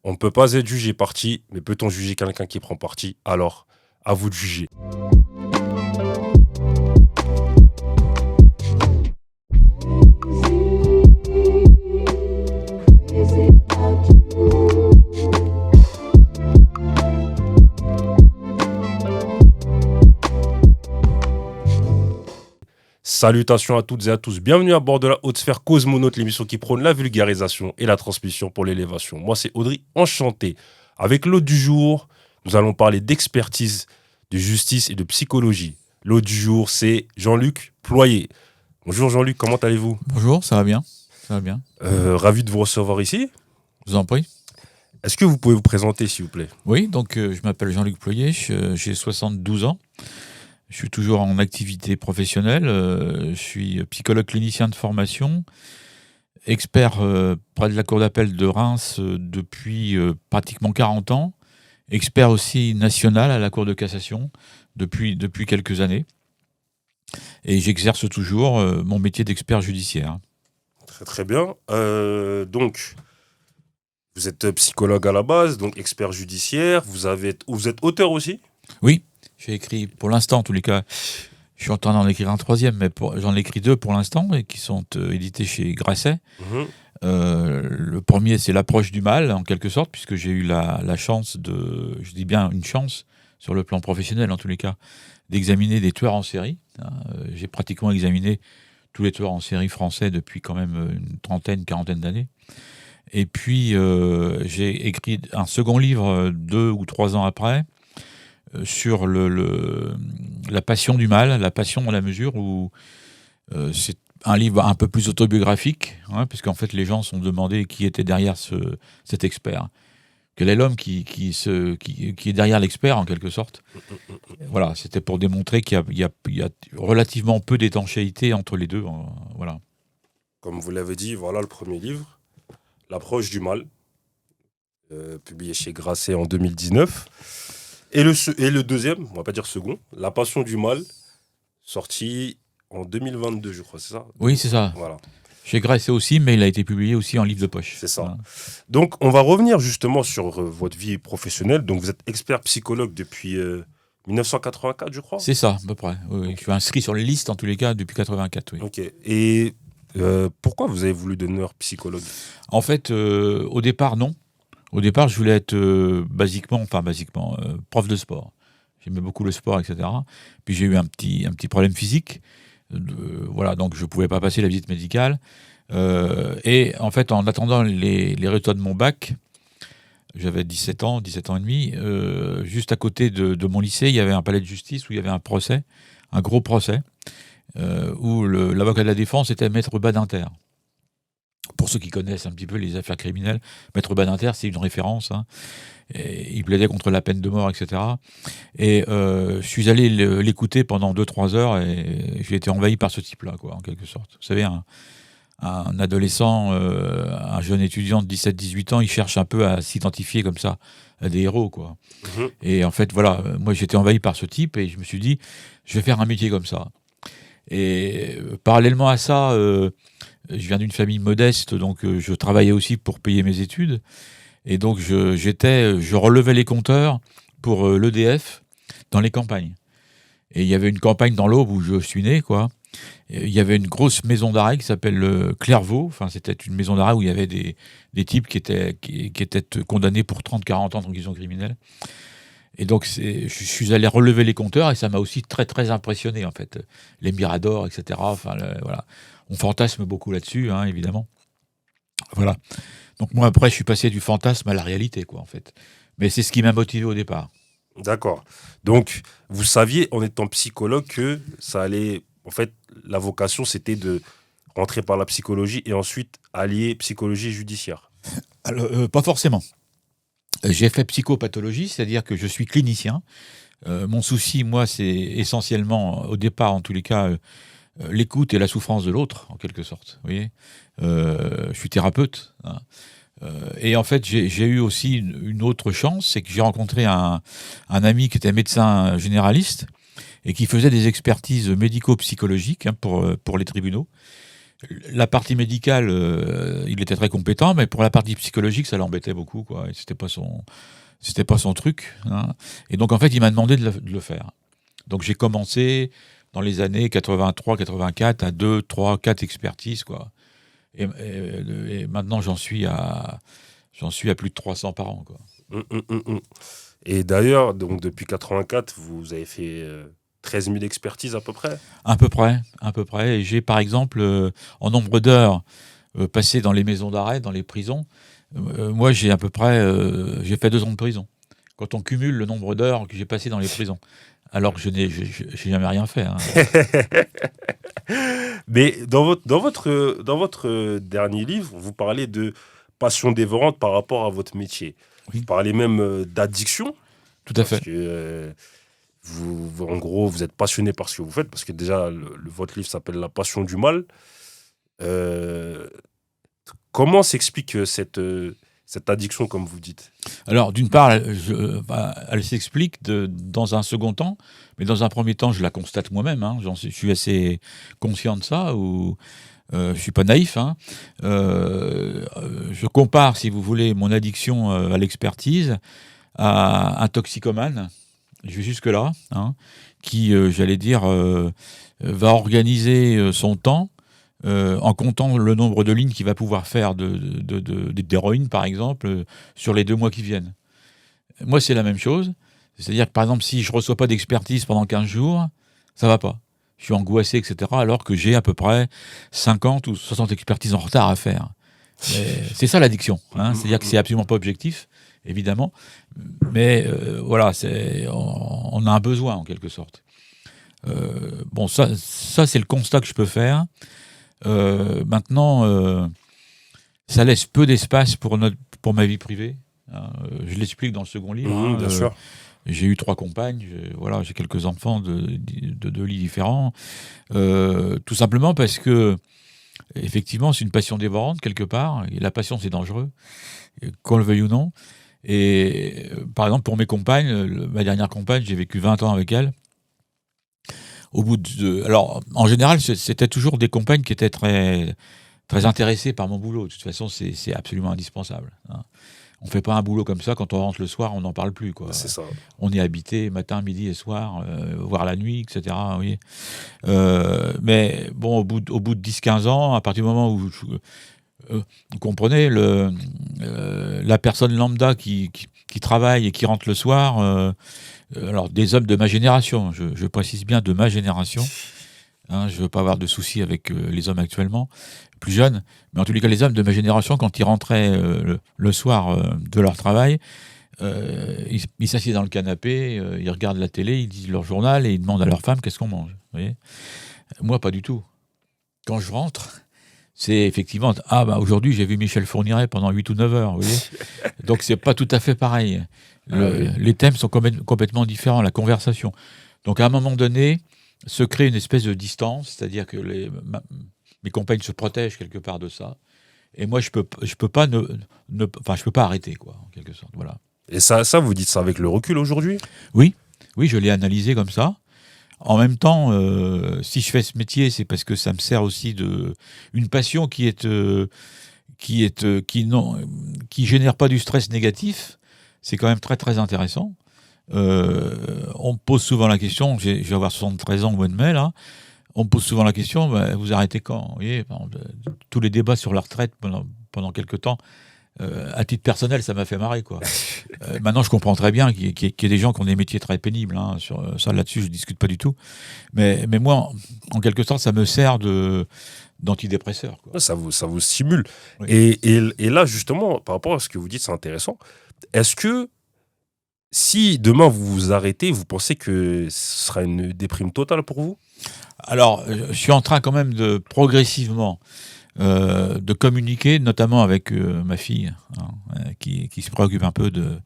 On ne peut pas être jugé parti, mais peut-on juger quelqu'un qui prend parti? Alors, à vous de juger. Salutations à toutes et à tous. Bienvenue à bord de la Haute Sphère Cosmonaute, l'émission qui prône la vulgarisation et la transmission pour l'élévation. Moi, c'est Audrey, enchanté. Avec l'hôte du jour, nous allons parler d'expertise, de justice et de psychologie. L'hôte du jour, c'est Jean-Luc Ployer. Bonjour Jean-Luc, comment allez-vous? Bonjour, ça va bien. Ça va bien. Ravi de vous recevoir ici. Je vous en prie. Est-ce que vous pouvez vous présenter, s'il vous plaît? Oui, donc je m'appelle Jean-Luc Ployer, j'ai 72 ans. Je suis toujours en activité professionnelle. Je suis psychologue clinicien de formation, expert près de la Cour d'appel de Reims depuis pratiquement 40 ans, expert aussi national à la Cour de cassation depuis quelques années. Et j'exerce toujours mon métier d'expert judiciaire. Très très bien. Donc, vous êtes psychologue à la base, donc expert judiciaire. Vous êtes auteur aussi? Oui, j'ai écrit, pour l'instant en tous les cas, je suis en train d'en écrire un troisième, mais j'en ai écrit deux pour l'instant, et qui sont édités chez Grasset. Mhm. Le premier, c'est l'approche du mal, en quelque sorte, puisque j'ai eu la chance je dis bien une chance, sur le plan professionnel en tous les cas, d'examiner des tueurs en série. J'ai pratiquement examiné tous les tueurs en série français depuis quand même une quarantaine d'années. Et puis, j'ai écrit un second livre 2 ou 3 ans après, sur la passion du mal, la passion dans la mesure où c'est un livre un peu plus autobiographique, puisqu'en fait les gens se sont demandé qui était derrière cet expert. Quel est l'homme qui est derrière l'expert, en quelque sorte. Voilà, c'était pour démontrer qu'il y a relativement peu d'étanchéité entre les deux. Voilà. Comme vous l'avez dit, voilà le premier livre, L'approche du mal, publié chez Grasset en 2019. Et le deuxième, on va pas dire second, La passion du mal, sorti en 2022, je crois, c'est ça? Oui, c'est ça. Voilà, Chez Grasset aussi, mais il a été publié aussi en livre de poche. c'est ça. Voilà. Donc, on va revenir justement sur votre vie professionnelle. Donc, vous êtes expert psychologue depuis 1984, je crois? C'est ça, à peu près. Oui. Je suis inscrit sur les listes, en tous les cas, depuis 84, oui. Ok. Et pourquoi vous avez voulu devenir psychologue? En fait, au départ, non. Au départ, je voulais être basiquement, prof de sport. J'aimais beaucoup le sport, etc. Puis j'ai eu un petit problème physique. Voilà, donc je ne pouvais pas passer la visite médicale. Et en fait, en attendant les résultats de mon bac, j'avais 17 ans et demi, juste à côté de mon lycée, il y avait un palais de justice où il y avait un procès, un gros procès, où l'avocat de la défense était Maître Badinter. Pour ceux qui connaissent un petit peu les affaires criminelles, Maître Badinter, c'est une référence. Et il plaidait contre la peine de mort, etc. Et je suis allé l'écouter pendant 2-3 heures et j'ai été envahi par ce type-là, quoi, en quelque sorte. Vous savez, un adolescent, un jeune étudiant de 17-18 ans, il cherche un peu à s'identifier comme ça à des héros, quoi. Mhm. Et en fait, voilà, moi j'étais envahi par ce type et je me suis dit, je vais faire un métier comme ça. Et parallèlement à ça, je viens d'une famille modeste, donc je travaillais aussi pour payer mes études. Et donc je relevais les compteurs pour l'EDF dans les campagnes. Et il y avait une campagne dans l'Aube où je suis né, quoi. Et il y avait une grosse maison d'arrêt qui s'appelle Clairvaux. Enfin, c'était une maison d'arrêt où il y avait des types qui étaient condamnés pour 30-40 ans de prison criminelle. Et donc, je suis allé relever les compteurs et ça m'a aussi très, très impressionné, en fait. Les miradors, etc. Enfin, voilà. On fantasme beaucoup là-dessus, évidemment. Voilà. Donc, moi, après, je suis passé du fantasme à la réalité, quoi, en fait. Mais c'est ce qui m'a motivé au départ. D'accord. Donc, vous saviez, en étant psychologue, que ça allait... En fait, la vocation, c'était de rentrer par la psychologie et ensuite allier psychologie et judiciaire. Alors, pas forcément. J'ai fait psychopathologie, c'est-à-dire que je suis clinicien. Mon souci, moi, c'est essentiellement, au départ, en tous les cas, l'écoute et la souffrance de l'autre, en quelque sorte. Vous voyez, je suis thérapeute. Et en fait, j'ai eu aussi une autre chance, c'est que j'ai rencontré un ami qui était médecin généraliste et qui faisait des expertises médico-psychologiques pour les tribunaux. La partie médicale, il était très compétent, mais pour la partie psychologique, ça l'embêtait beaucoup, quoi. Et c'était pas son truc, hein. Et donc, en fait, il m'a demandé de le faire. Donc, j'ai commencé dans les années 83, 84 à 2, 3, 4 expertises, quoi. Et maintenant, j'en suis à plus de 300 par an, quoi. Hum. Et d'ailleurs, donc depuis 84, vous avez fait 13 000 expertises à peu près. À peu près, à peu près. Et j'ai, par exemple, en nombre d'heures passées dans les maisons d'arrêt, dans les prisons, moi, j'ai à peu près, j'ai fait 2 ans de prison. Quand on cumule le nombre d'heures que j'ai passées dans les prisons, alors que j'ai jamais rien fait, hein. Mais dans votre dernier livre, vous parlez de passion dévorante par rapport à votre métier. Vous Oui, parlez même d'addiction, tout à parce fait. que en gros, vous êtes passionné par ce que vous faites, parce que déjà, votre livre s'appelle La passion du mal. Euh, Comment s'explique cette addiction, comme vous dites? Alors, d'une part, elle s'explique dans un second temps, mais dans un premier temps, je la constate moi-même, hein. Je suis assez conscient de ça, ou je suis pas naïf, hein. Je compare, si vous voulez, mon addiction à l'expertise à un toxicomane, je vais jusque-là, hein, qui, j'allais dire, va organiser son temps en comptant le nombre de lignes qu'il va pouvoir faire d'héroïne, par exemple, sur les 2 mois qui viennent. Moi, c'est la même chose. C'est-à-dire que, par exemple, si je ne reçois pas d'expertise pendant 15 jours, ça va pas. Je suis angoissé, etc., alors que j'ai à peu près 50 ou 60 expertises en retard à faire. C'est ça l'addiction, hein. C'est-à-dire que c'est absolument pas objectif, évidemment, mais voilà, on a un besoin, en quelque sorte. Bon, ça c'est le constat que je peux faire. Maintenant, ça laisse peu d'espace pour ma vie privée, hein. Je l'explique dans le second livre, hein. Bien sûr. J'ai eu 3 compagnes, voilà, j'ai quelques enfants de 2 lits différents. Tout simplement parce que, effectivement, c'est une passion dévorante, quelque part. Et la passion, c'est dangereux, qu'on le veuille ou non. Et par exemple, pour mes compagnes, ma dernière compagne, j'ai vécu 20 ans avec elle. Alors, en général, c'était toujours des compagnes qui étaient très, très intéressées par mon boulot. De toute façon, c'est absolument indispensable, hein. On ne fait pas un boulot comme ça, quand on rentre le soir, on n'en parle plus, quoi. C'est ça. On est habité matin, midi et soir, voire la nuit, etc. Oui. Mais bon, au bout de 10-15 ans, à partir du moment où vous comprenez, la personne lambda qui travaille et qui rentre le soir, alors des hommes de ma génération, je précise bien de ma génération, hein, je ne veux pas avoir de soucis avec les hommes actuellement, plus jeunes, mais en tous les cas, les hommes de ma génération, quand ils rentraient le soir de leur travail, ils s'assiedent dans le canapé, ils regardent la télé, ils disent leur journal et ils demandent à leur femme qu'est-ce qu'on mange. Vous voyez, moi, pas du tout. Quand je rentre, c'est effectivement, ah bah aujourd'hui j'ai vu Michel Fourniret pendant 8 ou 9 heures, vous voyez. Donc c'est pas tout à fait pareil. Oui. Les thèmes sont complètement différents, la conversation. Donc à un moment donné, se crée une espèce de distance, c'est-à-dire que mes compagnes se protègent quelque part de ça. Et moi je peux pas enfin je peux pas arrêter, quoi, en quelque sorte. Voilà. Et ça, vous dites ça avec le recul aujourd'hui? Oui, je l'ai analysé comme ça. En même temps, si je fais ce métier, c'est parce que ça me sert aussi une passion qui génère pas du stress négatif. C'est quand même très très intéressant. On me pose souvent la question, je vais avoir 73 ans au mois de mai là. On me pose souvent la question, bah, vous arrêtez quand? Vous voyez, tous les débats sur la retraite pendant quelques temps. À titre personnel, ça m'a fait marrer, quoi. Maintenant, je comprends très bien qu'il y ait des gens qui ont des métiers très pénibles, hein. Sur ça, là-dessus, je discute pas du tout. Mais moi, en quelque sorte, ça me sert d'antidépresseur, quoi. Ça vous stimule. Oui. Et là, justement, par rapport à ce que vous dites, c'est intéressant. Est-ce que si demain vous vous arrêtez, vous pensez que ce sera une déprime totale pour vous? Alors, je suis en train quand même de progressivement de communiquer, notamment avec ma fille, hein, qui se préoccupe un peu de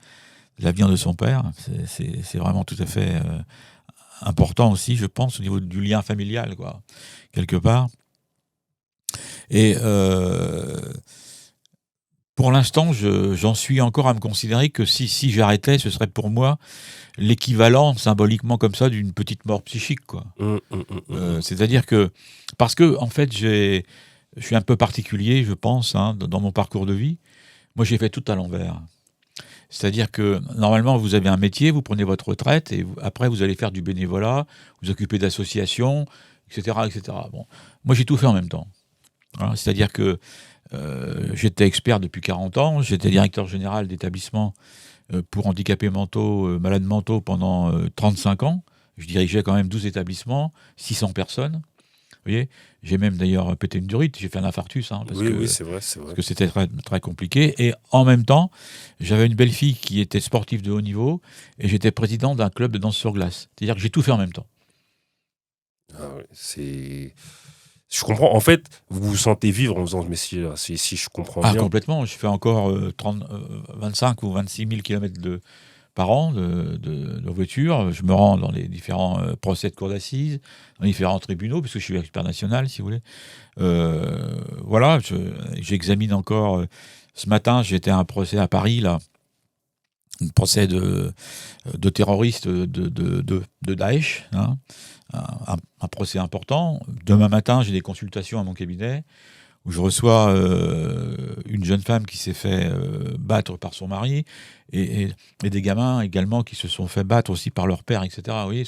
l'avenir de son père. C'est vraiment tout à fait important aussi, je pense, au niveau du lien familial, quoi, quelque part. Et pour l'instant, j'en suis encore à me considérer que si j'arrêtais, ce serait pour moi l'équivalent, symboliquement comme ça, d'une petite mort psychique, quoi. C'est-à-dire que, parce que, en fait, je suis un peu particulier, je pense, dans mon parcours de vie. Moi, j'ai fait tout à l'envers. C'est-à-dire que, normalement, vous avez un métier, vous prenez votre retraite, et après, vous allez faire du bénévolat, vous occupez d'associations, etc., etc. Bon. Moi, j'ai tout fait en même temps. Hein. C'est-à-dire que j'étais expert depuis 40 ans, j'étais directeur général d'établissement pour handicapés mentaux, malades mentaux pendant 35 ans. Je dirigeais quand même 12 établissements, 600 personnes. Vous voyez, j'ai même d'ailleurs pété une durite, j'ai fait un infarctus, Oui, c'est vrai. parce que c'était très, très compliqué. Et en même temps, j'avais une belle-fille qui était sportive de haut niveau et j'étais président d'un club de danse sur glace. C'est-à-dire que j'ai tout fait en même temps. Ah ouais, je comprends. En fait, vous vous sentez vivre en faisant ce métier-là, si je comprends Ah, bien. complètement. Je fais encore 25 ou 26 000 kilomètres par an de voiture. Je me rends dans les différents procès de cour d'assises, dans les différents tribunaux, puisque je suis expert national, si vous voulez. Voilà, j'examine encore. Ce matin, j'étais à un procès à Paris, là, un procès de terroristes de Daesh, hein, un procès important. Demain matin, j'ai des consultations à mon cabinet où je reçois une jeune femme qui s'est fait battre par son mari et des gamins également qui se sont fait battre aussi par leur père, etc. Vous voyez,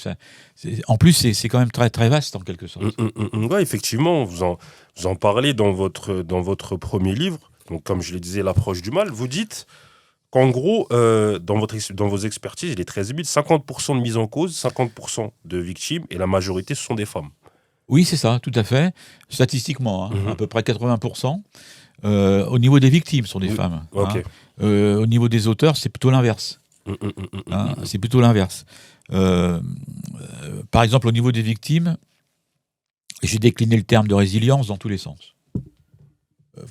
en plus, c'est quand même très, très vaste en quelque sorte. Ouais, effectivement, vous en parlez dans votre premier livre, donc comme je le disais, L'approche du mal. Vous dites qu'en gros, dans vos expertises, les 13 000, 50% de mise en cause, 50% de victimes, et la majorité, ce sont des femmes. Oui, c'est ça, tout à fait. Statistiquement, Mhm. à peu près 80%. Au niveau des victimes, ce sont des femmes. Ok. Au niveau des auteurs, c'est plutôt l'inverse. C'est plutôt l'inverse. Par exemple, au niveau des victimes, j'ai décliné le terme de résilience dans tous les sens.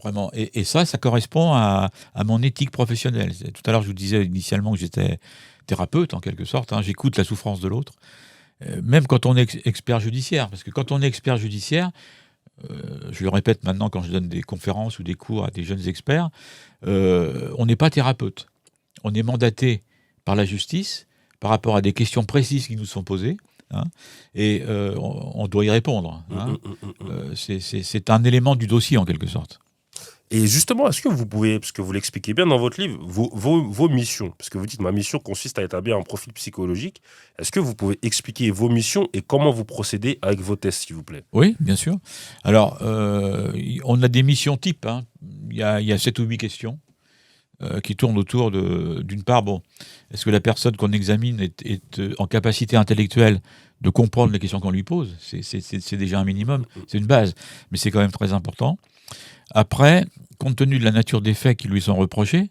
Vraiment. Et ça correspond à mon éthique professionnelle. Tout à l'heure, je vous disais initialement que j'étais thérapeute, en quelque sorte. J'écoute la souffrance de l'autre. Même quand on est expert judiciaire. Parce que quand on est expert judiciaire, je le répète maintenant quand je donne des conférences ou des cours à des jeunes experts, on n'est pas thérapeute. On est mandaté par la justice par rapport à des questions précises qui nous sont posées, et on doit y répondre. C'est un élément du dossier en quelque sorte. Et justement, est-ce que vous pouvez, parce que vous l'expliquez bien dans votre livre, vos missions, parce que vous dites ma mission consiste à établir un profil psychologique, est-ce que vous pouvez expliquer vos missions et comment vous procédez avec vos tests, s'il vous plaît? Oui, bien sûr. Alors, on a des missions types. Il y a 7 ou 8 questions qui tournent autour d'une part, est-ce que la personne qu'on examine est en capacité intellectuelle de comprendre les questions qu'on lui pose? C'est déjà un minimum, c'est une base, mais c'est quand même très important. Après, compte tenu de la nature des faits qui lui sont reprochés,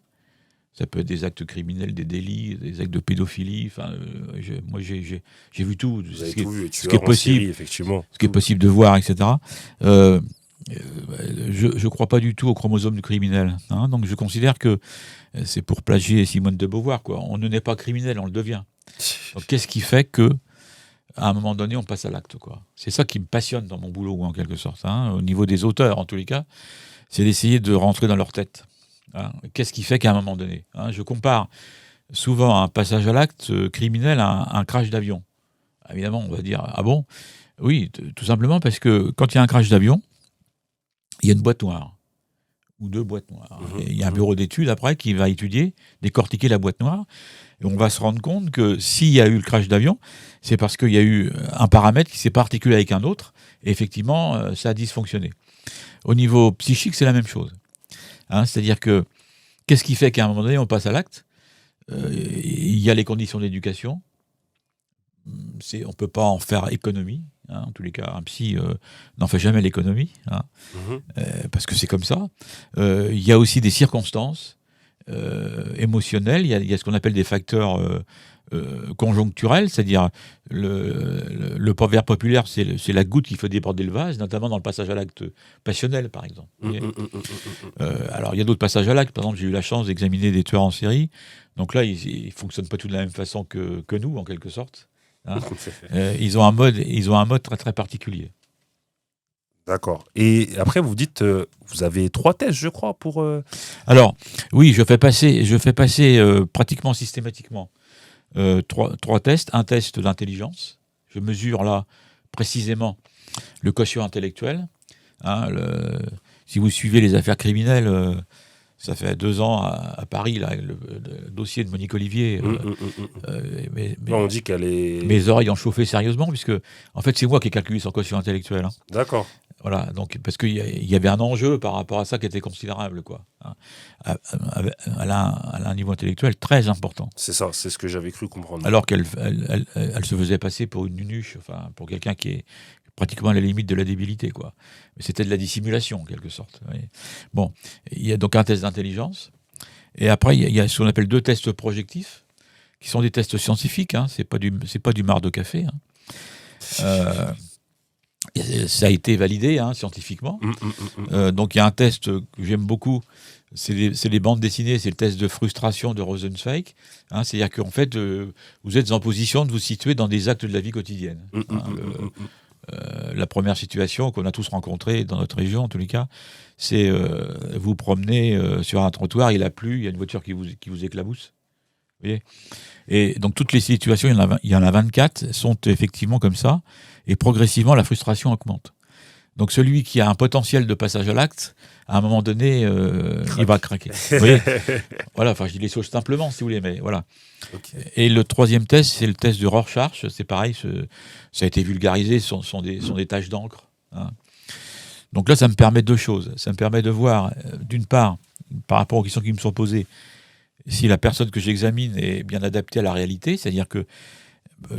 ça peut être des actes criminels, des délits, des actes de pédophilie. Moi, j'ai vu tout, Vous avez tout vu, ce qui est possible, série, effectivement. ce qui est possible de voir, etc. Je ne crois pas du tout au chromosome du criminel. Donc, je considère que c'est pour plagier Simone de Beauvoir, quoi. On ne naît pas criminel, on le devient. Donc, qu'est-ce qui fait que à un moment donné, on passe à l'acte, quoi. C'est ça qui me passionne dans mon boulot, en quelque sorte, au niveau des auteurs, en tous les cas, c'est d'essayer de rentrer dans leur tête. Qu'est-ce qui fait qu'à un moment donné, je compare souvent un passage à l'acte criminel à un crash d'avion. Évidemment, on va dire, ah bon? Oui, tout simplement parce que quand il y a un crash d'avion, il y a une boîte noire, ou 2 boîtes noires. Et il y a un bureau d'études après qui va étudier, décortiquer la boîte noire. Et on va se rendre compte que s'il y a eu le crash d'avion, c'est parce qu'il y a eu un paramètre qui s'est pas articulé avec un autre. Et effectivement, ça a dysfonctionné. Au niveau psychique, c'est la même chose. C'est-à-dire que qu'est-ce qui fait qu'à un moment donné, on passe à l'acte? Il y a les conditions d'éducation. On ne peut pas en faire économie. En tous les cas, un psy n'en fait jamais l'économie, parce que c'est comme ça. Il y a aussi des circonstances émotionnelles. Il y a ce qu'on appelle des facteurs conjoncturels, c'est-à-dire le proverbe populaire, c'est la goutte qui fait déborder le vase, notamment dans le passage à l'acte passionnel, par exemple. Alors, il y a d'autres passages à l'acte. Par exemple, j'ai eu la chance d'examiner des tueurs en série. Donc là, ils ne fonctionnent pas tous de la même façon que nous, en quelque sorte. Ils ont un mode très, très particulier. D'accord. Et après, vous dites, vous avez 3 tests, je crois, pour... Alors, oui, je fais passer pratiquement systématiquement 3 tests. Un test d'intelligence. Je mesure là précisément le quotient intellectuel. si vous suivez les affaires criminelles, ça fait 2 ans à Paris, là, le dossier de Monique Olivier. On dit qu'elle est... Mes oreilles ont chauffé sérieusement, puisque, en fait, c'est moi qui ai calculé son quotient intellectuel. Hein. D'accord. Voilà, donc, parce qu'il y avait un enjeu par rapport à ça qui était considérable, quoi. Hein. Elle a un niveau intellectuel très important. C'est ça, c'est ce que j'avais cru comprendre. Alors qu'elle se faisait passer pour une nunuche, enfin, pour quelqu'un qui est pratiquement à la limite de la débilité, quoi. Mais c'était de la dissimulation, en quelque sorte. Vous voyez. Bon, il y a donc un test d'intelligence, et après, il y a ce qu'on appelle 2 tests projectifs, qui sont des tests scientifiques, hein, c'est pas du marc de café. Hein. Ça a été validé hein, scientifiquement. Donc il y a un test que j'aime beaucoup, c'est les bandes dessinées, c'est le test de frustration de Rosenzweig. Hein, c'est-à-dire qu'en fait, vous êtes en position de vous situer dans des actes de la vie quotidienne. La première situation qu'on a tous rencontrée dans notre région, en tous les cas, c'est vous promenez sur un trottoir, il a plu, il y a une voiture qui vous éclabousse. Vous voyez ? Et donc toutes les situations, il y en a 24, sont effectivement comme ça, et progressivement la frustration augmente. Donc celui qui a un potentiel de passage à l'acte, à un moment donné, il va craquer. Vous voyez ? Voilà, enfin je dis les choses simplement si vous voulez, mais voilà. Okay. Et le 3e test, c'est le test de Rorschach, c'est pareil, ça a été vulgarisé, ce sont des taches d'encre. Hein. Donc là, ça me permet 2 choses. Ça me permet de voir, d'une part, par rapport aux questions qui me sont posées, si la personne que j'examine est bien adaptée à la réalité, c'est-à-dire que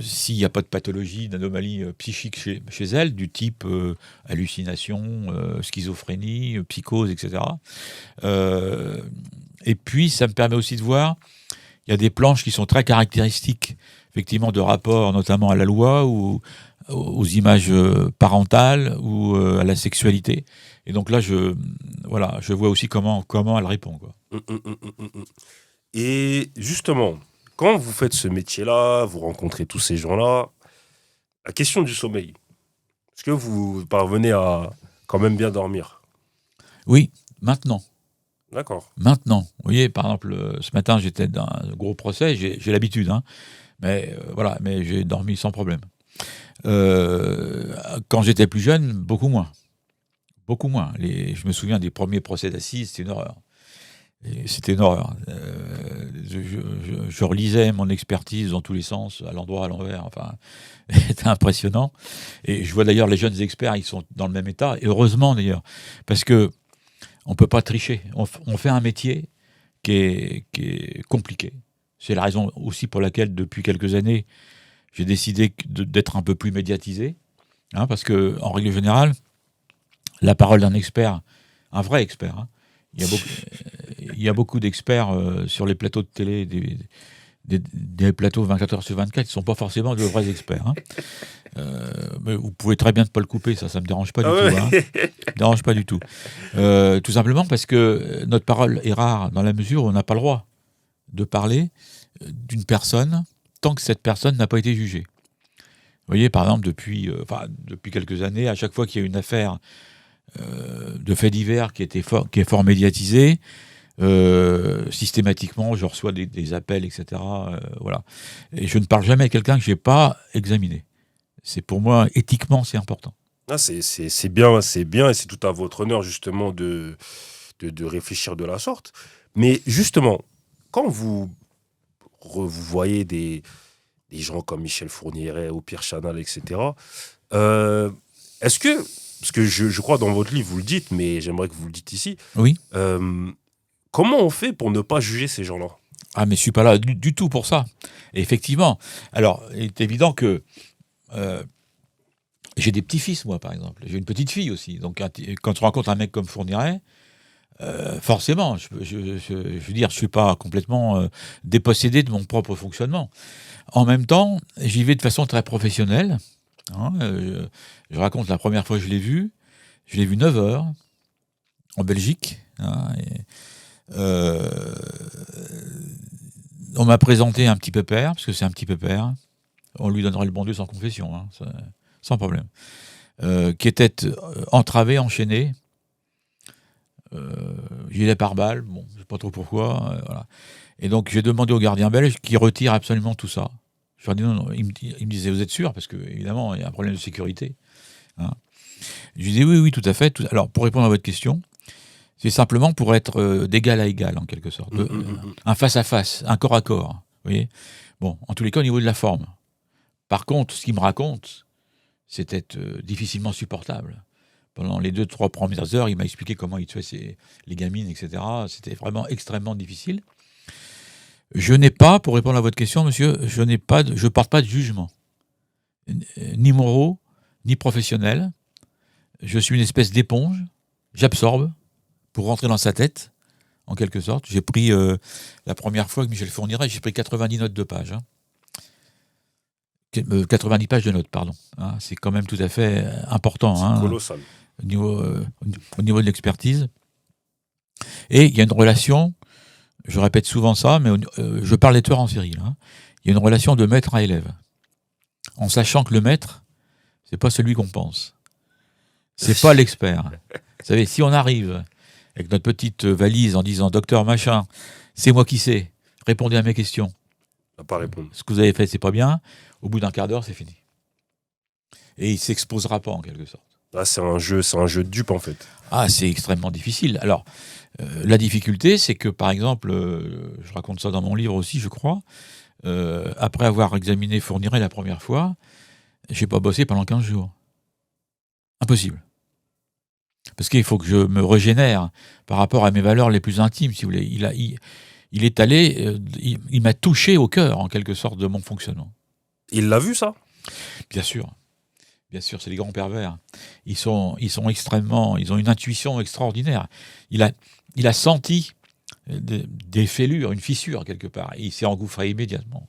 s'il n'y a pas de pathologie, d'anomalie psychique chez elle, du type hallucination, schizophrénie, psychose, etc. Et puis, ça me permet aussi de voir, il y a des planches qui sont très caractéristiques, effectivement, de rapport notamment à la loi ou aux images parentales ou à la sexualité. Et donc là, je vois aussi comment elle répond, quoi. Et justement, quand vous faites ce métier-là, vous rencontrez tous ces gens-là, la question du sommeil, est-ce que vous parvenez à quand même bien dormir ? Oui, maintenant. D'accord. Maintenant. Vous voyez, par exemple, ce matin, j'étais dans un gros procès, j'ai l'habitude, hein, mais j'ai dormi sans problème. Quand j'étais plus jeune, beaucoup moins. Beaucoup moins. Je me souviens des premiers procès d'assises, c'était une horreur. C'était une horreur. Je relisais mon expertise dans tous les sens, à l'endroit, à l'envers. Enfin, c'était impressionnant. Et je vois d'ailleurs les jeunes experts, ils sont dans le même état. Et heureusement d'ailleurs, parce que on peut pas tricher. On fait un métier qui est compliqué. C'est la raison aussi pour laquelle, depuis quelques années, j'ai décidé d'être un peu plus médiatisé, hein, parce que en règle générale, la parole d'un expert, un vrai expert. Hein, il y a beaucoup d'experts sur les plateaux de télé, des plateaux 24 heures sur 24, qui ne sont pas forcément de vrais experts. Hein. Mais vous pouvez très bien ne pas le couper, ça ne me dérange pas du tout. Hein. Ça me dérange pas du tout. Tout simplement parce que notre parole est rare dans la mesure où on n'a pas le droit de parler d'une personne tant que cette personne n'a pas été jugée. Vous voyez, par exemple, depuis quelques années, à chaque fois qu'il y a une affaire de faits divers qui est fort médiatisé, systématiquement je reçois des appels, etc. Voilà. Et je ne parle jamais à quelqu'un que je n'ai pas examiné. C'est pour moi, éthiquement, c'est important. Ah, c'est bien, et c'est tout à votre honneur justement de réfléchir de la sorte. Mais justement, quand vous voyez des gens comme Michel Fourniret ou Pierre Chanal, etc., est-ce que, parce que je crois dans votre livre, vous le dites, mais j'aimerais que vous le dites ici, oui. Comment on fait pour ne pas juger ces gens-là ? Ah, mais je ne suis pas là du tout pour ça. Et effectivement, alors, il est évident que j'ai des petits-fils, moi, par exemple. J'ai une petite fille aussi. Donc, quand tu rencontres un mec comme Fourniret, forcément, je veux dire, je ne suis pas complètement dépossédé de mon propre fonctionnement. En même temps, j'y vais de façon très professionnelle. Hein, je raconte la première fois que je l'ai vu 9 heures en Belgique. Hein, on m'a présenté un petit pépère, parce que c'est un petit pépère. On lui donnera le bon Dieu sans confession, hein, sans problème. Qui était entravé, enchaîné, gilet pare-balles, bon, je ne sais pas trop pourquoi. Voilà. Et donc j'ai demandé au gardien belge qui retire absolument tout ça. Je leur ai dit non. Il me disait, vous êtes sûr ? Parce qu'évidemment, il y a un problème de sécurité. Hein. Je lui disais oui, tout à fait. Alors, pour répondre à votre question, C'est simplement pour être d'égal à égal, en quelque sorte. Un face-à-face, un corps à corps. Vous voyez ? Bon, en tous les cas, au niveau de la forme. Par contre, ce qu'il me raconte, c'était difficilement supportable. Pendant les 2-3 premières heures, il m'a expliqué comment il tuait les gamines, etc. C'était vraiment extrêmement difficile. Je n'ai pas, pour répondre à votre question, monsieur, je porte pas de jugement. Ni moraux, ni professionnels. Je suis une espèce d'éponge. J'absorbe pour rentrer dans sa tête, en quelque sorte. J'ai pris, la première fois que Michel Fourniret, j'ai pris 90 notes de page. 90 pages de notes, pardon. C'est quand même tout à fait important. C'est colossal. Au niveau de l'expertise. Et il y a une relation, je répète souvent ça, mais je parle des tueurs en série. Là. Il y a une relation de maître à élève. En sachant que le maître, c'est pas celui qu'on pense. C'est pas l'expert. Vous savez, si on arrive avec notre petite valise en disant « Docteur machin, c'est moi qui sais, répondez à mes questions. » Il va pas répondre. Ce que vous avez fait, c'est pas bien. Au bout d'un quart d'heure, c'est fini. Et il s'exposera pas, en quelque sorte. C'est un jeu de dupe, en fait. C'est extrêmement difficile. Alors, la difficulté, c'est que, par exemple, je raconte ça dans mon livre aussi, je crois, après avoir examiné Fourniret la première fois, j'ai pas bossé pendant 15 jours. Impossible. Parce qu'il faut que je me régénère par rapport à mes valeurs les plus intimes, si vous voulez. Il est allé, il m'a touché au cœur, en quelque sorte, de mon fonctionnement. Il l'a vu, ça ? Bien sûr. Bien sûr, c'est les grands pervers. Ils sont extrêmement, ils ont une intuition extraordinaire. Il a senti des fêlures, une fissure quelque part. Et il s'est engouffré immédiatement.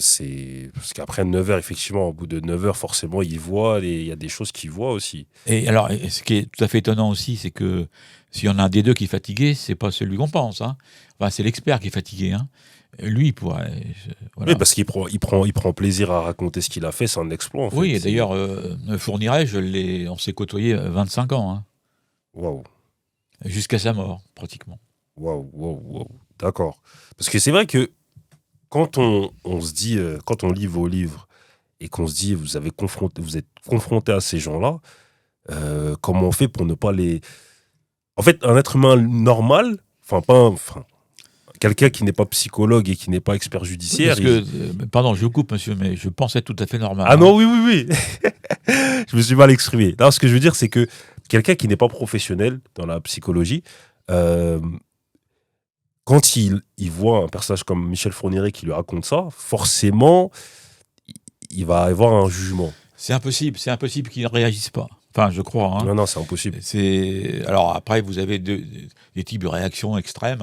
C'est parce qu'après 9 heures, effectivement, au bout de 9 heures, forcément, il y a des choses qu'il voit aussi. Et alors, ce qui est tout à fait étonnant aussi, c'est que s'il y en a un des deux qui est fatigué, c'est pas celui qu'on pense. Enfin, c'est l'expert qui est fatigué. Lui, il pourrait. Voilà. Oui, parce qu'il prend plaisir à raconter ce qu'il a fait, c'est un exploit. En fait. Oui, et d'ailleurs, Fourniret, on s'est côtoyé 25 ans. Waouh. Jusqu'à sa mort, pratiquement. Waouh. D'accord. Parce que c'est vrai que quand on se dit, quand on lit vos livres et qu'on se dit, vous êtes confronté à ces gens-là, comment on fait pour ne pas les. En fait, un être humain normal, quelqu'un qui n'est pas psychologue et qui n'est pas expert judiciaire. Pardon, je vous coupe, monsieur, mais je pense être tout à fait normal. Ah non, oui. Je me suis mal exprimé. Non, ce que je veux dire, c'est que quelqu'un qui n'est pas professionnel dans la psychologie, quand il voit un personnage comme Michel Fourniret qui lui raconte ça, forcément, il va avoir un jugement. C'est impossible qu'il ne réagisse pas. Enfin, je crois. Non, c'est impossible. Alors après, vous avez des types de réactions extrêmes,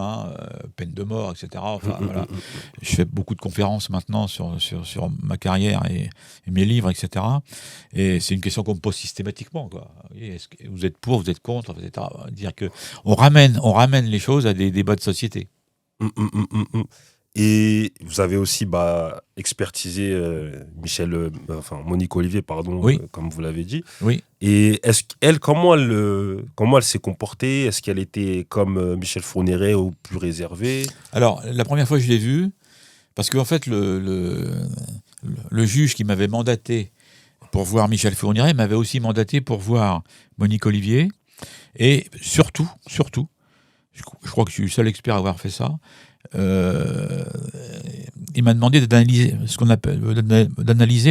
peine de mort, etc. Voilà. Je fais beaucoup de conférences maintenant sur ma carrière et mes livres, etc. Et c'est une question qu'on me pose systématiquement. Quoi. Est-ce que vous êtes pour, vous êtes contre, etc. Dire que on ramène les choses à des débats de société. Et vous avez aussi expertisé Monique Olivier, pardon, oui. Comme vous l'avez dit. Oui. Et comment elle s'est comportée ? Est-ce qu'elle était comme Michel Fourniret ou plus réservée ? Alors, la première fois que je l'ai vue, parce qu'en fait, le juge qui m'avait mandaté pour voir Michel Fourniret m'avait aussi mandaté pour voir Monique Olivier. Et surtout, je crois que je suis le seul expert à avoir fait ça, il m'a demandé d'analyser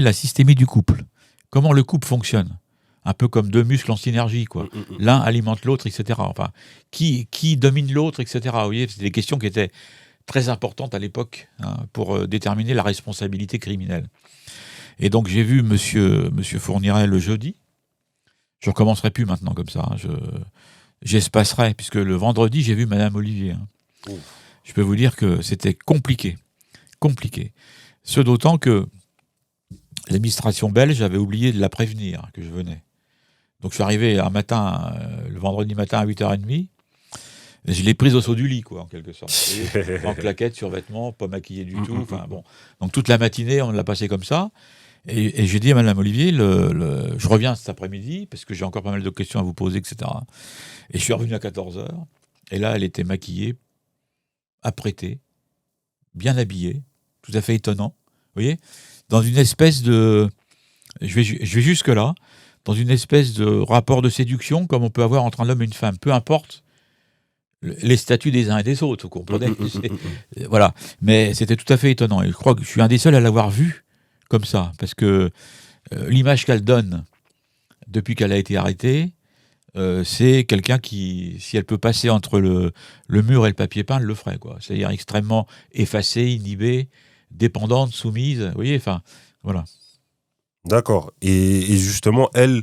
la systémie du couple. Comment le couple fonctionne. Un peu comme deux muscles en synergie, quoi. L'un alimente l'autre, etc. Enfin, qui domine l'autre, etc. Vous voyez, c'est des questions qui étaient très importantes à l'époque pour déterminer la responsabilité criminelle. Et donc j'ai vu monsieur Fourniret le jeudi. Je ne recommencerai plus maintenant comme ça. J'espacerai, puisque le vendredi, j'ai vu Madame Olivier. Je peux vous dire que c'était compliqué. Ce d'autant que l'administration belge avait oublié de la prévenir que je venais. Donc je suis arrivé un matin, le vendredi matin à 8h30. Et je l'ai prise au saut du lit, quoi, en quelque sorte. En claquette, survêtement, pas maquillée du tout. Enfin bon. Donc toute la matinée, on l'a passé comme ça. Et j'ai dit à Madame Olivier, je reviens cet après-midi, parce que j'ai encore pas mal de questions à vous poser, etc. Et je suis revenu à 14h. Et là, elle était maquillée, apprêtée, bien habillée, tout à fait étonnant. Vous voyez ? Dans une espèce de... Je vais jusque-là. Dans une espèce de rapport de séduction, comme on peut avoir entre un homme et une femme. Peu importe les statuts des uns et des autres, vous comprenez. Voilà. Mais c'était tout à fait étonnant. Et je crois que je suis un des seuls à l'avoir vu comme ça, parce que l'image qu'elle donne depuis qu'elle a été arrêtée, c'est quelqu'un qui, si elle peut passer entre le mur et le papier peint, elle le ferait, quoi. C'est-à-dire extrêmement effacée, inhibée, dépendante, soumise. Vous voyez, enfin, voilà. D'accord. Et justement, elle,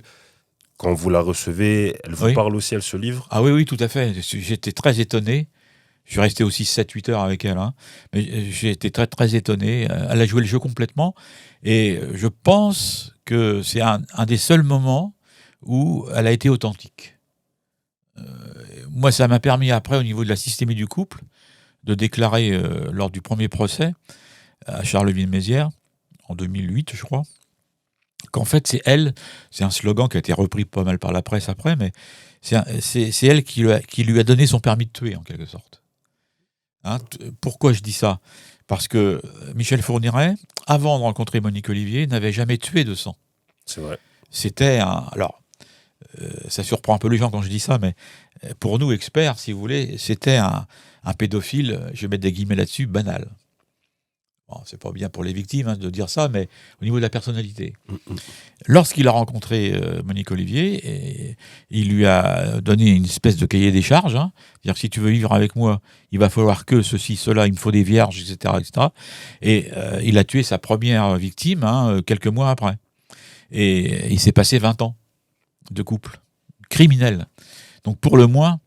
quand vous la recevez, elle vous Oui. parle aussi, elle se livre? Ah oui, oui, tout à fait. J'étais très étonné. Je suis resté aussi 7-8 heures avec elle. Hein. Mais j'ai été très, très étonné. Elle a joué le jeu complètement. Et je pense que c'est un des seuls moments où elle a été authentique. Moi, ça m'a permis après, au niveau de la systémie du couple, de déclarer lors du premier procès à Charleville-Mézières, en 2008, je crois, qu'en fait, c'est elle, c'est un slogan qui a été repris pas mal par la presse après, mais c'est elle qui lui a donné son permis de tuer, en quelque sorte. Hein, pourquoi je dis ça ? Parce que Michel Fourniret, avant de rencontrer Monique Olivier, n'avait jamais tué de sang. C'est vrai. C'était un... Alors, ça surprend un peu les gens quand je dis ça, mais pour nous, experts, si vous voulez, c'était un pédophile, je vais mettre des guillemets là-dessus, banal. Bon, c'est pas bien pour les victimes de dire ça, mais au niveau de la personnalité. Lorsqu'il a rencontré Monique Olivier, il lui a donné une espèce de cahier des charges. Hein. C'est-à-dire que si tu veux vivre avec moi, il va falloir que ceci, cela, il me faut des vierges, etc. etc. Et il a tué sa première victime quelques mois après. Et il s'est passé 20 ans de couple criminel. Donc pour le moins,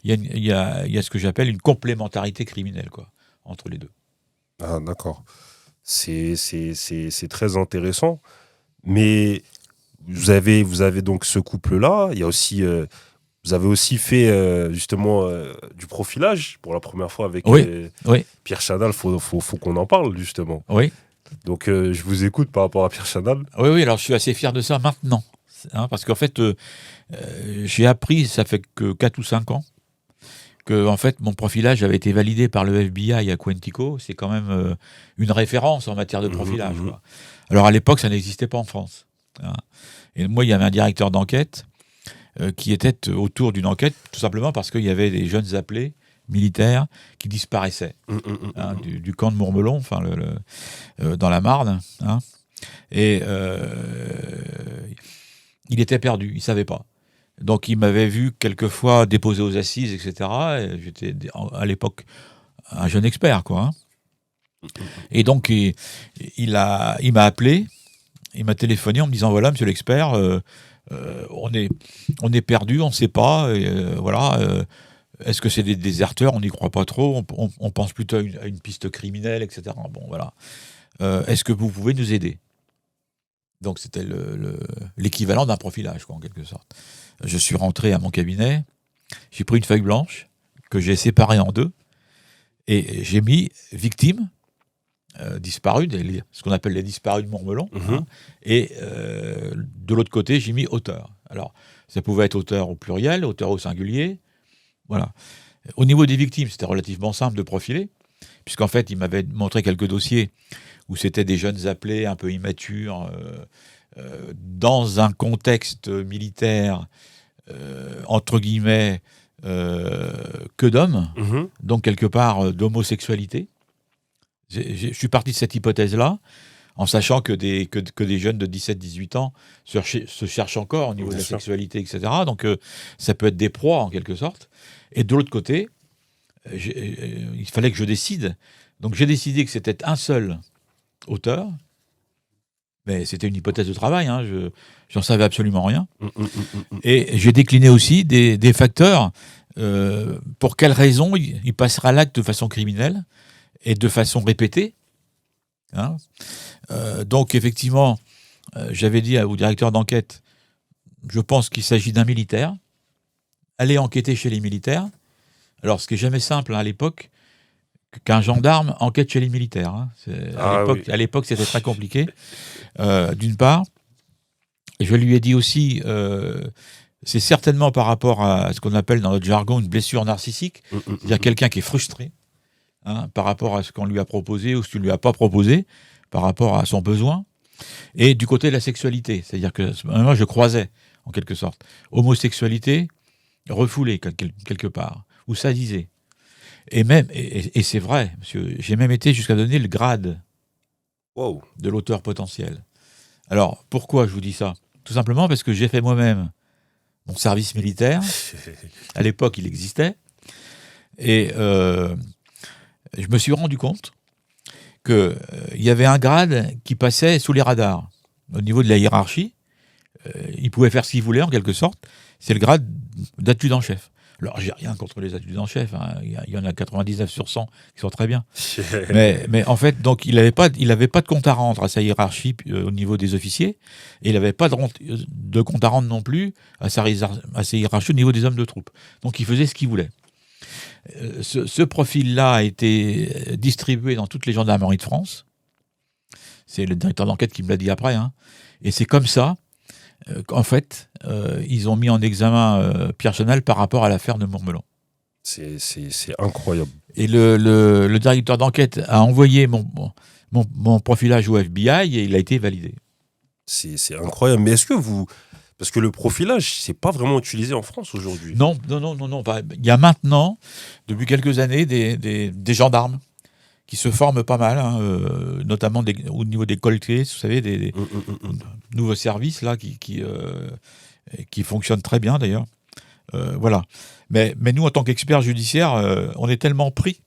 il y a ce que j'appelle une complémentarité criminelle, quoi, entre les deux. Ah, d'accord. C'est très intéressant. Mais vous avez donc ce couple-là. Il y a aussi, vous avez aussi fait justement du profilage pour la première fois avec Oui. Pierre Chanal. Faut qu'on en parle, justement. Oui. Donc je vous écoute par rapport à Pierre Chanal. Oui, alors je suis assez fier de ça maintenant. Hein, parce qu'en fait, j'ai appris, ça fait que 4 ou 5 ans, que en fait, mon profilage avait été validé par le FBI à Quantico. C'est quand même une référence en matière de profilage. Quoi. Alors à l'époque, ça n'existait pas en France. Hein. Et moi, il y avait un directeur d'enquête qui était autour d'une enquête, tout simplement parce qu'il y avait des jeunes appelés militaires qui disparaissaient du camp de Mourmelon, enfin dans la Marne. Hein. Et il était perdu, il ne savait pas. Donc il m'avait vu quelquefois déposé aux assises, etc. Et j'étais à l'époque un jeune expert, quoi. Hein. Et donc il m'a appelé, il m'a téléphoné en me disant voilà, monsieur l'expert, on est perdu, on ne sait pas. Voilà. Est-ce que c'est des déserteurs ? On n'y croit pas trop. On pense plutôt à une piste criminelle, etc. Bon, voilà. Est-ce que vous pouvez nous aider ? Donc c'était l'équivalent d'un profilage, quoi, en quelque sorte. Je suis rentré à mon cabinet, j'ai pris une feuille blanche que j'ai séparée en deux et j'ai mis victime, disparu, ce qu'on appelle les disparus de Mourmelon, hein, et de l'autre côté j'ai mis auteur. Alors ça pouvait être auteur au pluriel, auteur au singulier, voilà. Au niveau des victimes, c'était relativement simple de profiler, puisqu'en fait il m'avait montré quelques dossiers où c'était des jeunes appelés un peu immatures, dans un contexte militaire, entre guillemets, que d'hommes, donc quelque part d'homosexualité. Je suis parti de cette hypothèse-là, en sachant que des jeunes de 17-18 ans se cherchent encore au niveau de la sexualité, etc. Donc ça peut être des proies, en quelque sorte. Et de l'autre côté, il fallait que je décide. Donc j'ai décidé que c'était un seul auteur, mais c'était une hypothèse de travail, hein, j'en savais absolument rien. Et j'ai décliné aussi des facteurs, pour quelles raisons il passera l'acte de façon criminelle et de façon répétée. Hein. Donc effectivement, j'avais dit au directeur d'enquête, je pense qu'il s'agit d'un militaire, allez enquêter chez les militaires. Alors ce qui n'est jamais simple à l'époque, qu'un gendarme enquête chez les militaires. Hein. À l'époque, c'était très compliqué. D'une part, je lui ai dit aussi, c'est certainement par rapport à ce qu'on appelle dans notre jargon une blessure narcissique, c'est-à-dire quelqu'un qui est frustré par rapport à ce qu'on lui a proposé ou ce qu'on ne lui a pas proposé, par rapport à son besoin. Et du côté de la sexualité, c'est-à-dire que moi, je croisais, en quelque sorte, homosexualité refoulée quelque part, où ça disait. Et même, et c'est vrai, monsieur, j'ai même été jusqu'à donner le grade Wow. de l'auteur potentiel. Alors, pourquoi je vous dis ça? Tout simplement parce que j'ai fait moi-même mon service militaire. À l'époque, il existait. Et je me suis rendu compte qu'il y avait un grade qui passait sous les radars. Au niveau de la hiérarchie, il pouvait faire ce qu'il voulait, en quelque sorte. C'est le grade d'adjudant-chef. Alors, j'ai rien contre les adjudants-chefs. Hein. Il y en a 99 sur 100 qui sont très bien. mais en fait, donc, il n'avait pas de compte à rendre à sa hiérarchie au niveau des officiers. Et il n'avait pas de compte à rendre non plus à sa hiérarchie au niveau des hommes de troupe. Donc, il faisait ce qu'il voulait. Ce profil-là a été distribué dans toutes les gendarmeries de France. C'est le directeur d'enquête qui me l'a dit après. Hein. Et c'est comme ça qu'en fait, ils ont mis en examen Pierre Chenal par rapport à l'affaire de Mourmelon. C'est incroyable. Et le directeur d'enquête a envoyé mon profilage au FBI et il a été validé. C'est incroyable. Mais est-ce que vous... Parce que le profilage, c'est pas vraiment utilisé en France aujourd'hui. Non. Il y a maintenant, depuis quelques années, des gendarmes qui se forment pas mal, hein, notamment au niveau des coltiers, vous savez, des nouveaux services là qui fonctionnent très bien d'ailleurs. Voilà. Mais nous, en tant qu'experts judiciaires, on est tellement pris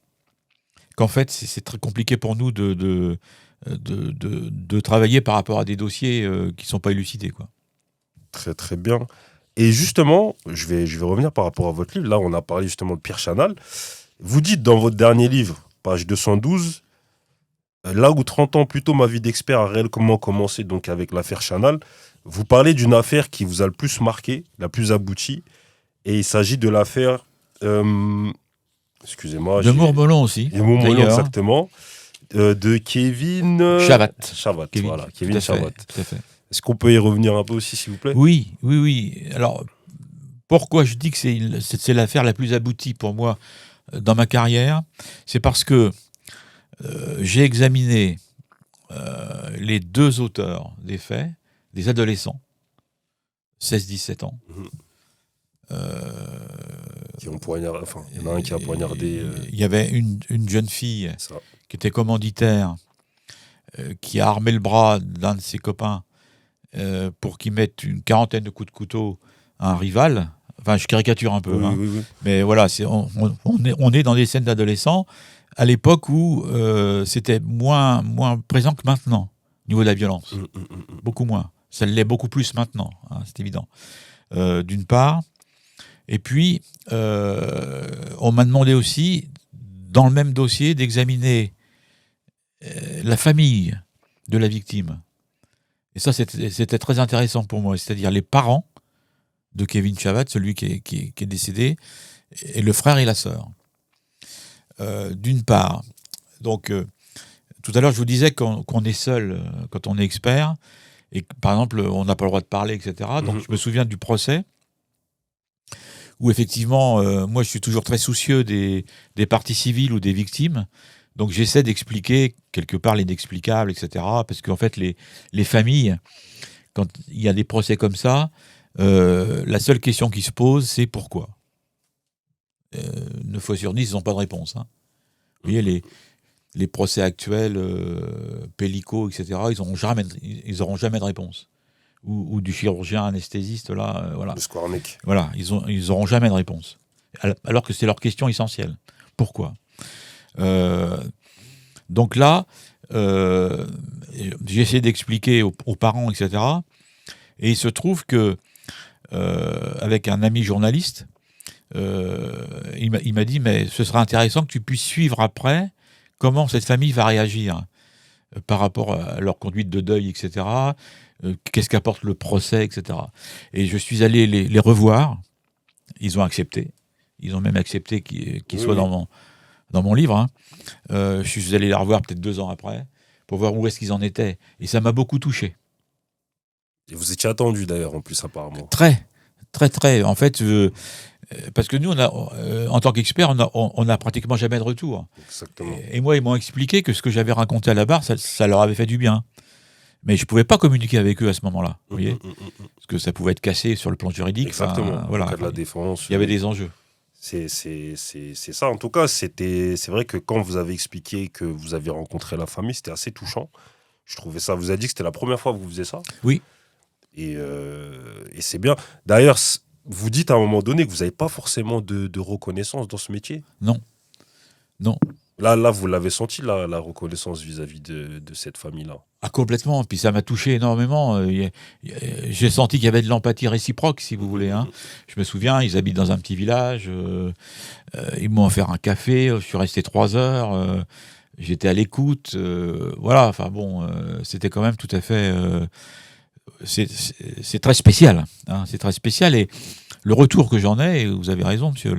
qu'en fait, c'est très compliqué pour nous de travailler par rapport à des dossiers qui sont pas élucidés, quoi. Très, très bien. Et justement, je vais revenir par rapport à votre livre. Là, on a parlé justement de Pierre Chenal. Vous dites dans votre dernier livre, page 212, là où 30 ans plus tôt, ma vie d'expert a réellement commencé, donc avec l'affaire Chenal, vous parlez d'une affaire qui vous a le plus marqué, la plus aboutie, et il s'agit de l'affaire... excusez-moi. De Mourmelon aussi. De Mourmelon, exactement. De Kevin... Chavat. Kevin Chavat. Tout à fait. Est-ce qu'on peut y revenir un peu aussi, s'il vous plaît ? Oui. Alors, pourquoi je dis que c'est l'affaire la plus aboutie pour moi dans ma carrière ? C'est parce que j'ai examiné les deux auteurs des faits, des adolescents, 16-17 ans. Qui ont poignardé, enfin, il y en a un qui a poignardé. Il y avait une jeune fille qui était commanditaire, qui a armé le bras d'un de ses copains pour qu'il mette une quarantaine de coups de couteau à un rival. Enfin, je caricature un peu. Oui. Mais voilà, on est dans des scènes d'adolescents à l'époque où c'était moins présent que maintenant, au niveau de la violence. Beaucoup moins. Ça l'est beaucoup plus maintenant, hein, c'est évident. D'une part. Et puis, on m'a demandé aussi, dans le même dossier, d'examiner la famille de la victime. Et ça, c'était très intéressant pour moi, c'est-à-dire les parents de Kevin Chavat, celui qui est décédé, et le frère et la sœur. D'une part. Donc, tout à l'heure, je vous disais qu'on est seul quand on est expert, et que, par exemple, on n'a pas le droit de parler, etc. Donc, je me souviens du procès, où effectivement, moi, je suis toujours très soucieux des parties civiles ou des victimes. Donc j'essaie d'expliquer quelque part l'inexplicable, etc. Parce qu'en fait, les familles, quand il y a des procès comme ça, la seule question qui se pose, c'est pourquoi. 9 fois sur 10, ils n'ont pas de réponse. Hein. Vous voyez, les procès actuels, Pellico, etc., ils n'auront jamais de réponse. Ou du chirurgien anesthésiste, là, voilà. Le Squarneck. Voilà, ils n'auront jamais de réponse. Alors que c'est leur question essentielle. Pourquoi ? Donc là, j'ai essayé d'expliquer aux parents, etc. Et il se trouve que, avec un ami journaliste, il m'a dit, mais ce serait intéressant que tu puisses suivre après comment cette famille va réagir par rapport à leur conduite de deuil, etc. Qu'est-ce qu'apporte le procès, etc. Et je suis allé les revoir. Ils ont accepté. Ils ont même accepté qu'ils soient dans mon livre. Hein. Je suis allé les revoir peut-être 2 ans après pour voir où est-ce qu'ils en étaient. Et ça m'a beaucoup touché. Et vous étiez attendu d'ailleurs, en plus, apparemment. Très. En fait, parce que nous, en tant qu'experts, on n'a pratiquement jamais de retour. Exactement. Et moi, ils m'ont expliqué que ce que j'avais raconté à la barre, ça leur avait fait du bien. Mais je ne pouvais pas communiquer avec eux à ce moment-là. Vous voyez, parce que ça pouvait être cassé sur le plan juridique. Exactement. Enfin, voilà. En cas de la défense. Il y avait des enjeux. C'est ça. En tout cas, c'est vrai que quand vous avez expliqué que vous avez rencontré la famille, c'était assez touchant. Je trouvais ça. Vous avez dit que c'était la première fois que vous faisiez ça. Oui. Et c'est bien. D'ailleurs, vous dites à un moment donné que vous n'avez pas forcément de reconnaissance dans ce métier. Non. Non. Là, vous l'avez senti, la reconnaissance vis-à-vis de cette famille-là. Ah, complètement. Puis ça m'a touché énormément. J'ai senti qu'il y avait de l'empathie réciproque, si vous voulez. Hein. Je me souviens, ils habitent dans un petit village. Ils m'ont offert un café. Je suis resté 3 heures. J'étais à l'écoute. Voilà. Enfin bon, c'était quand même tout à fait. C'est très spécial. Hein. C'est très spécial. Et le retour que j'en ai, et vous avez raison, monsieur,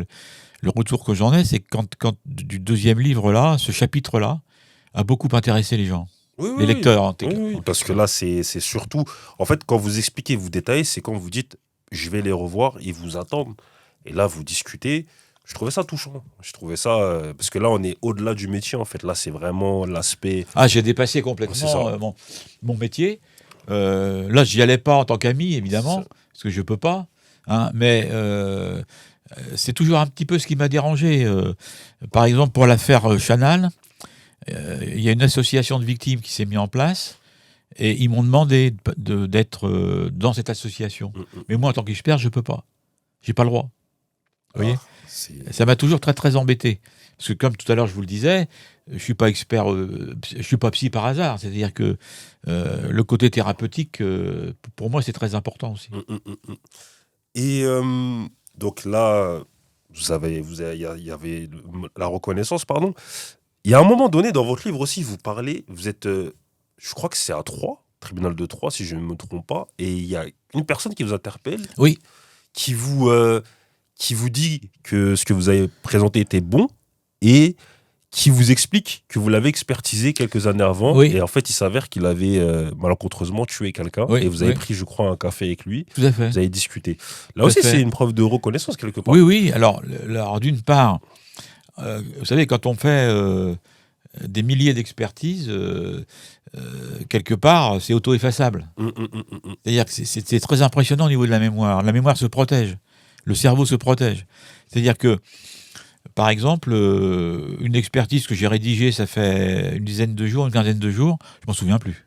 le retour que j'en ai, c'est que quand du deuxième livre-là, ce chapitre-là, a beaucoup intéressé les gens. Oui, Les lecteurs. En oui, parce que là, c'est surtout... En fait, quand vous expliquez, vous détaillez, c'est quand vous dites « je vais les revoir », ils vous attendent. Et là, vous discutez. Je trouvais ça touchant. Je trouvais ça... parce que là, on est au-delà du métier, en fait. Là, c'est vraiment l'aspect... Ah, j'ai dépassé complètement mon métier. Là, j'y allais pas en tant qu'ami, évidemment, parce que je peux pas. Hein, mais c'est toujours un petit peu ce qui m'a dérangé. Par exemple, pour l'affaire Chanal, il y a une association de victimes qui s'est mise en place et ils m'ont demandé d'être dans cette association. Mais moi, en tant qu'expert, je peux pas. J'ai pas le droit. Vous voyez ? Ça m'a toujours très, très embêté. Parce que comme tout à l'heure, je vous le disais, je suis pas expert, je suis pas psy par hasard. C'est-à-dire que le côté thérapeutique, pour moi, c'est très important aussi. Et donc là, il y avait la reconnaissance, pardon. Il y a un moment donné dans votre livre aussi, vous parlez, vous êtes, je crois que c'est à Troyes, tribunal de Troyes, si je ne me trompe pas, et il y a une personne qui vous interpelle, oui, qui vous dit que ce que vous avez présenté était bon, et qui vous explique que vous l'avez expertisé quelques années avant, oui. Et en fait, il s'avère qu'il avait malencontreusement tué quelqu'un, Oui, et vous avez oui. pris, je crois, un café avec lui. Tout à fait. Vous avez discuté. Là Tout aussi, à fait. c'est une preuve de reconnaissance quelque part. Oui, oui. Alors d'une part, vous savez, quand on fait des milliers d'expertises, quelque part, c'est auto-effaçable. C'est-à-dire que c'est très impressionnant au niveau de la mémoire. La mémoire se protège. Le cerveau se protège. C'est-à-dire que, par exemple, une expertise que j'ai rédigée, ça fait une dizaine de jours, une quinzaine de jours, je m'en souviens plus.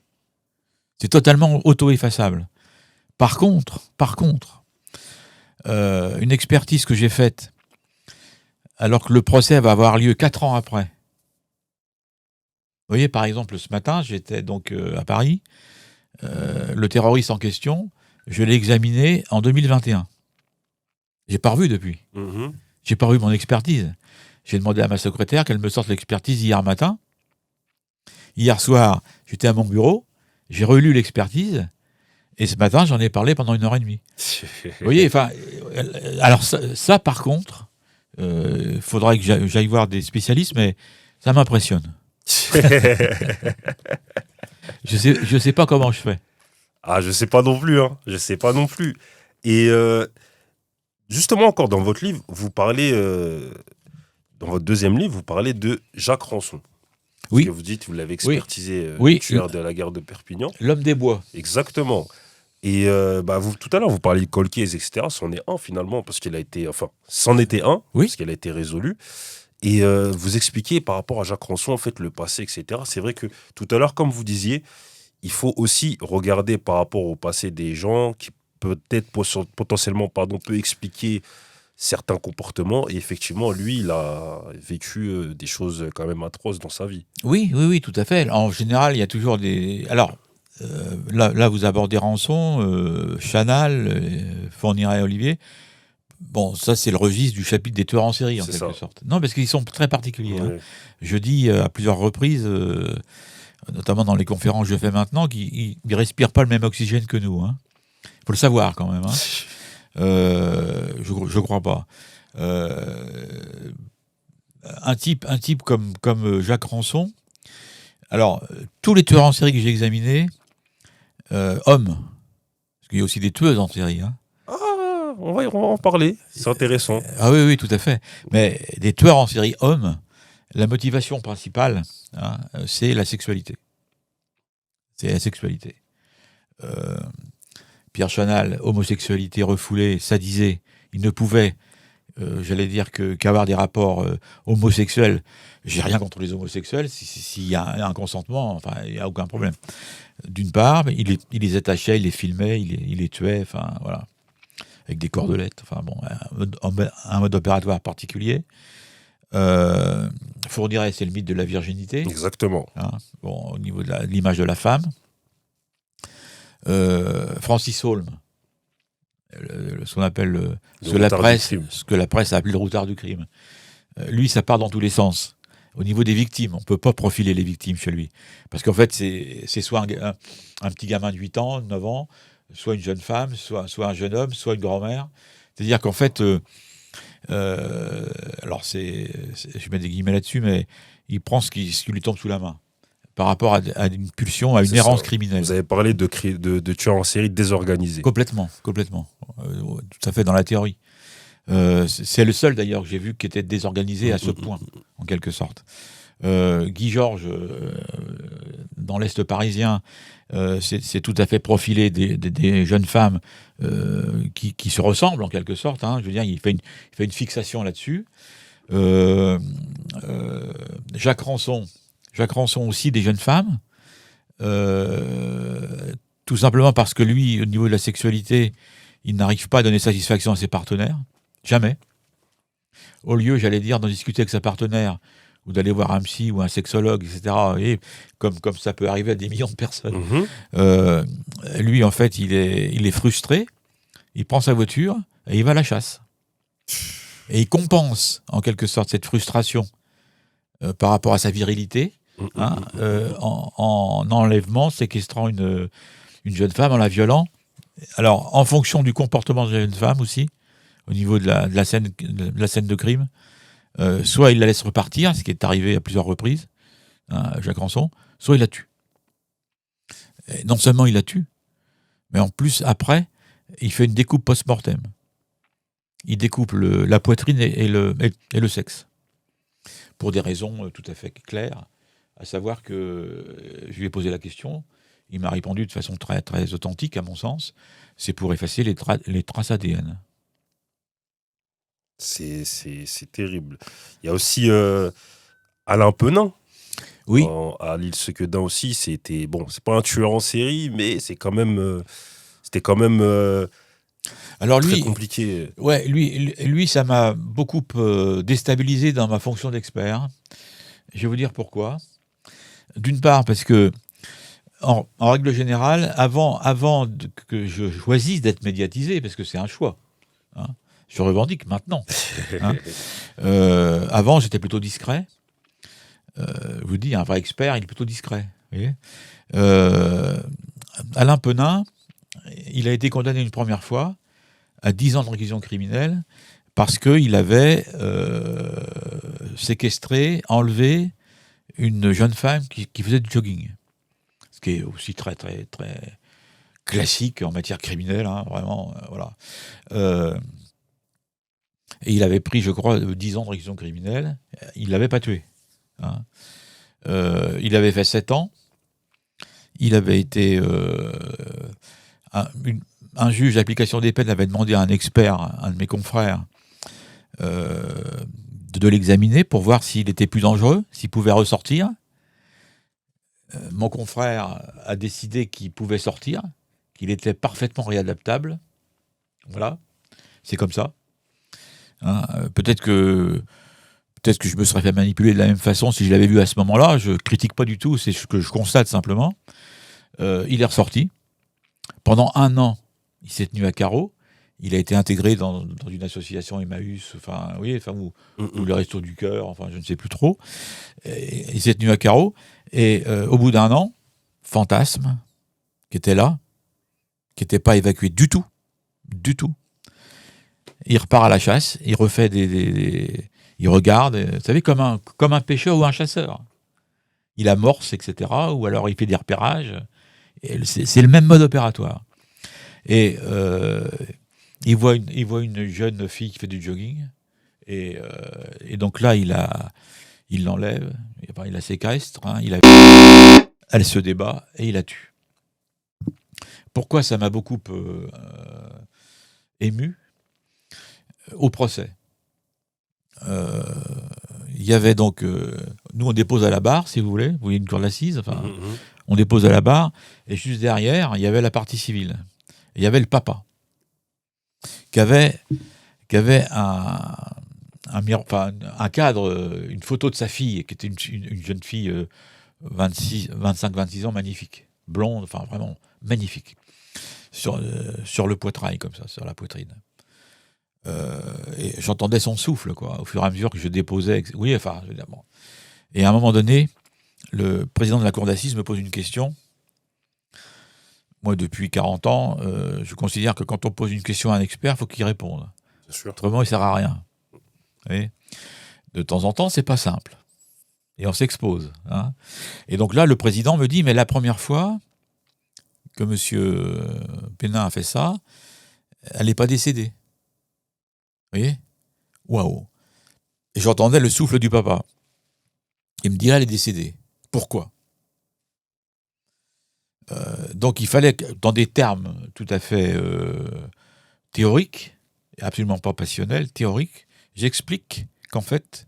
C'est totalement auto-effaçable. Par contre, une expertise que j'ai faite, alors que le procès va avoir lieu 4 ans après. Vous voyez, par exemple, ce matin, j'étais donc à Paris. Le terroriste en question, je l'ai examiné en 2021. J'ai pas revu depuis. J'ai pas revu mon expertise. J'ai demandé à ma secrétaire qu'elle me sorte l'expertise hier matin. Hier soir, j'étais à mon bureau, j'ai relu l'expertise, et ce matin, j'en ai parlé pendant 1h30. Vous voyez, enfin, alors ça par contre, faudrait que j'aille voir des spécialistes, mais ça m'impressionne. Je sais pas comment je fais. Ah, je sais pas non plus, hein. Je sais pas non plus. Et justement, encore dans votre livre, vous parlez, dans votre deuxième livre, vous parlez de Jacques Rançon. Oui. Ce que vous dites, vous l'avez expertisé, tueur de la guerre de Perpignan. L'homme des bois. Exactement. Et tout à l'heure, vous parliez de cold case, etc. C'en est un finalement, parce qu'il a été, c'en était un, parce qu'il a été résolu. Et vous expliquez par rapport à Jacques Rançon, en fait, le passé, etc. C'est vrai que tout à l'heure, comme vous disiez, il faut aussi regarder par rapport au passé des gens qui peut-être potentiellement peut expliquer certains comportements. Et effectivement, lui, il a vécu des choses quand même atroces dans sa vie. Oui, tout à fait. En général, il y a toujours des... Alors, là, vous abordez Rançon, Chanal, Fourniret et Olivier. Bon, ça, c'est le registre du chapitre des tueurs en série, en quelque sorte. Non, parce qu'ils sont très particuliers. Ouais. Hein. Je dis à plusieurs reprises, notamment dans les conférences que je fais maintenant, qu'ils ne respirent pas le même oxygène que nous. Hein. Faut le savoir, quand même. Hein. Je crois pas. Un type comme Jacques Rançon. Alors, tous les tueurs en série que j'ai examinés, hommes, parce qu'il y a aussi des tueuses en série. Hein. On va en parler, c'est intéressant. Ah oui, tout à fait. Mais des tueurs en série hommes, la motivation principale, hein, c'est la sexualité. C'est la sexualité. Pierre Chanal, homosexualité refoulée, sadisé, il ne pouvait j'allais dire qu'avoir des rapports homosexuels, j'ai rien contre les homosexuels, s'il y a un consentement, enfin, il n'y a aucun problème. D'une part, il les attachait, il les filmait, il les tuait, enfin, voilà, avec des cordelettes, enfin bon, un mode opératoire particulier. Fourniret, c'est le mythe de la virginité. Exactement. Hein, bon, au niveau de l'image de la femme. Francis Holm, ce qu'on appelle ce que la presse a appelé le routard du crime. Lui, ça part dans tous les sens. Au niveau des victimes, on ne peut pas profiler les victimes chez lui. Parce qu'en fait, c'est soit un petit gamin de 8 ans, 9 ans, soit une jeune femme, soit un jeune homme, soit une grand-mère. C'est-à-dire qu'en fait, alors je mets des guillemets là-dessus, mais il prend ce qui lui tombe sous la main par rapport à une pulsion, à une errance criminelle. Vous avez parlé de tueurs en série désorganisés. Complètement. Tout à fait dans la théorie. C'est le seul d'ailleurs que j'ai vu qui était désorganisé à ce point, en quelque sorte. Guy Georges, dans l'Est parisien, c'est tout à fait profilé des jeunes femmes qui se ressemblent en quelque sorte. Hein. Je veux dire, il fait une fixation là-dessus. Jacques Ranson aussi, des jeunes femmes. Tout simplement parce que lui, au niveau de la sexualité, il n'arrive pas à donner satisfaction à ses partenaires. Jamais. Au lieu, j'allais dire, d'en discuter avec sa partenaire ou d'aller voir un psy ou un sexologue, etc. Et comme ça peut arriver à des millions de personnes. Lui, en fait, il est frustré. Il prend sa voiture et il va à la chasse. Et il compense, en quelque sorte, cette frustration par rapport à sa virilité en enlèvement, séquestrant une jeune femme, en la violant. Alors, en fonction du comportement de la jeune femme aussi, au niveau de la scène de crime, soit il la laisse repartir, ce qui est arrivé à plusieurs reprises, Jacques Ranson, soit il la tue. Et non seulement il la tue, mais en plus, après, il fait une découpe post-mortem. Il découpe la poitrine et le sexe. Pour des raisons tout à fait claires, à savoir que je lui ai posé la question, il m'a répondu de façon très, très authentique, à mon sens, c'est pour effacer les traces ADN. C'est terrible. Il y a aussi Alain Penin. Oui. À l'île Sequedin aussi, c'était bon, c'est pas un tueur en série, mais c'était quand même alors très compliqué. Ouais, lui, ça m'a beaucoup déstabilisé dans ma fonction d'expert. Je vais vous dire pourquoi. D'une part, parce que en règle générale, avant que je choisisse d'être médiatisé, parce que c'est un choix. Hein, je revendique maintenant. Hein. Avant, j'étais plutôt discret. Je vous dis, un vrai expert, il est plutôt discret. Vous voyez Alain Penin, il a été condamné une première fois à 10 ans de réclusion criminelle parce qu'il avait séquestré, enlevé une jeune femme qui faisait du jogging. Ce qui est aussi très, très, très classique en matière criminelle, hein, vraiment, voilà. Et il avait pris, je crois, 10 ans de réclusion criminelle. Il ne l'avait pas tué. Hein. Il avait fait 7 ans. Il avait été... un juge d'application des peines avait demandé à un expert, un de mes confrères, de l'examiner pour voir s'il était plus dangereux, s'il pouvait ressortir. Mon confrère a décidé qu'il pouvait sortir, qu'il était parfaitement réadaptable. Voilà, c'est comme ça. Hein, peut-être que je me serais fait manipuler de la même façon si je l'avais vu à ce moment-là. Je critique pas du tout, c'est ce que je constate simplement. Il est ressorti. Pendant 1 an, il s'est tenu à carreau. Il a été intégré dans une association Emmaüs, ou le Resto du Cœur, enfin, je ne sais plus trop. Et il s'est tenu à carreau. Et au bout d'1 an, fantasme, qui était là, qui n'était pas évacué du tout. Il repart à la chasse, il refait il regarde, vous savez, comme un pêcheur ou un chasseur. Il amorce, etc. Ou alors il fait des repérages. Et c'est le même mode opératoire. Et il voit une jeune fille qui fait du jogging. Et donc là, il l'enlève, il la séquestre, hein, elle se débat et il la tue. Pourquoi ça m'a beaucoup ému au procès? il y avait donc... nous, on dépose à la barre, si vous voulez. Vous voyez une cour d'assises. Enfin, on dépose à la barre. Et juste derrière, il y avait la partie civile. Et il y avait le papa qui avait un cadre, une photo de sa fille, qui était une jeune fille 25-26 ans, magnifique. Blonde, enfin vraiment magnifique. Sur le poitrail, comme ça, sur la poitrine. Et j'entendais son souffle, quoi, au fur et à mesure que je déposais. Oui, enfin, évidemment. Et à un moment donné, le président de la cour d'assises me pose une question. Moi, depuis 40 ans, je considère que quand on pose une question à un expert, il faut qu'il réponde. Bien sûr. Autrement, il ne sert à rien. Vous voyez ? De temps en temps, c'est pas simple. Et on s'expose. Hein. Et donc là, le président me dit, mais la première fois que M. Pénin a fait ça, elle n'est pas décédée. Vous voyez ? Waouh ! Et j'entendais le souffle du papa. Il me dit, elle est décédée. Pourquoi ? Donc il fallait, dans des termes tout à fait théoriques, absolument pas passionnels, théoriques, j'explique qu'en fait,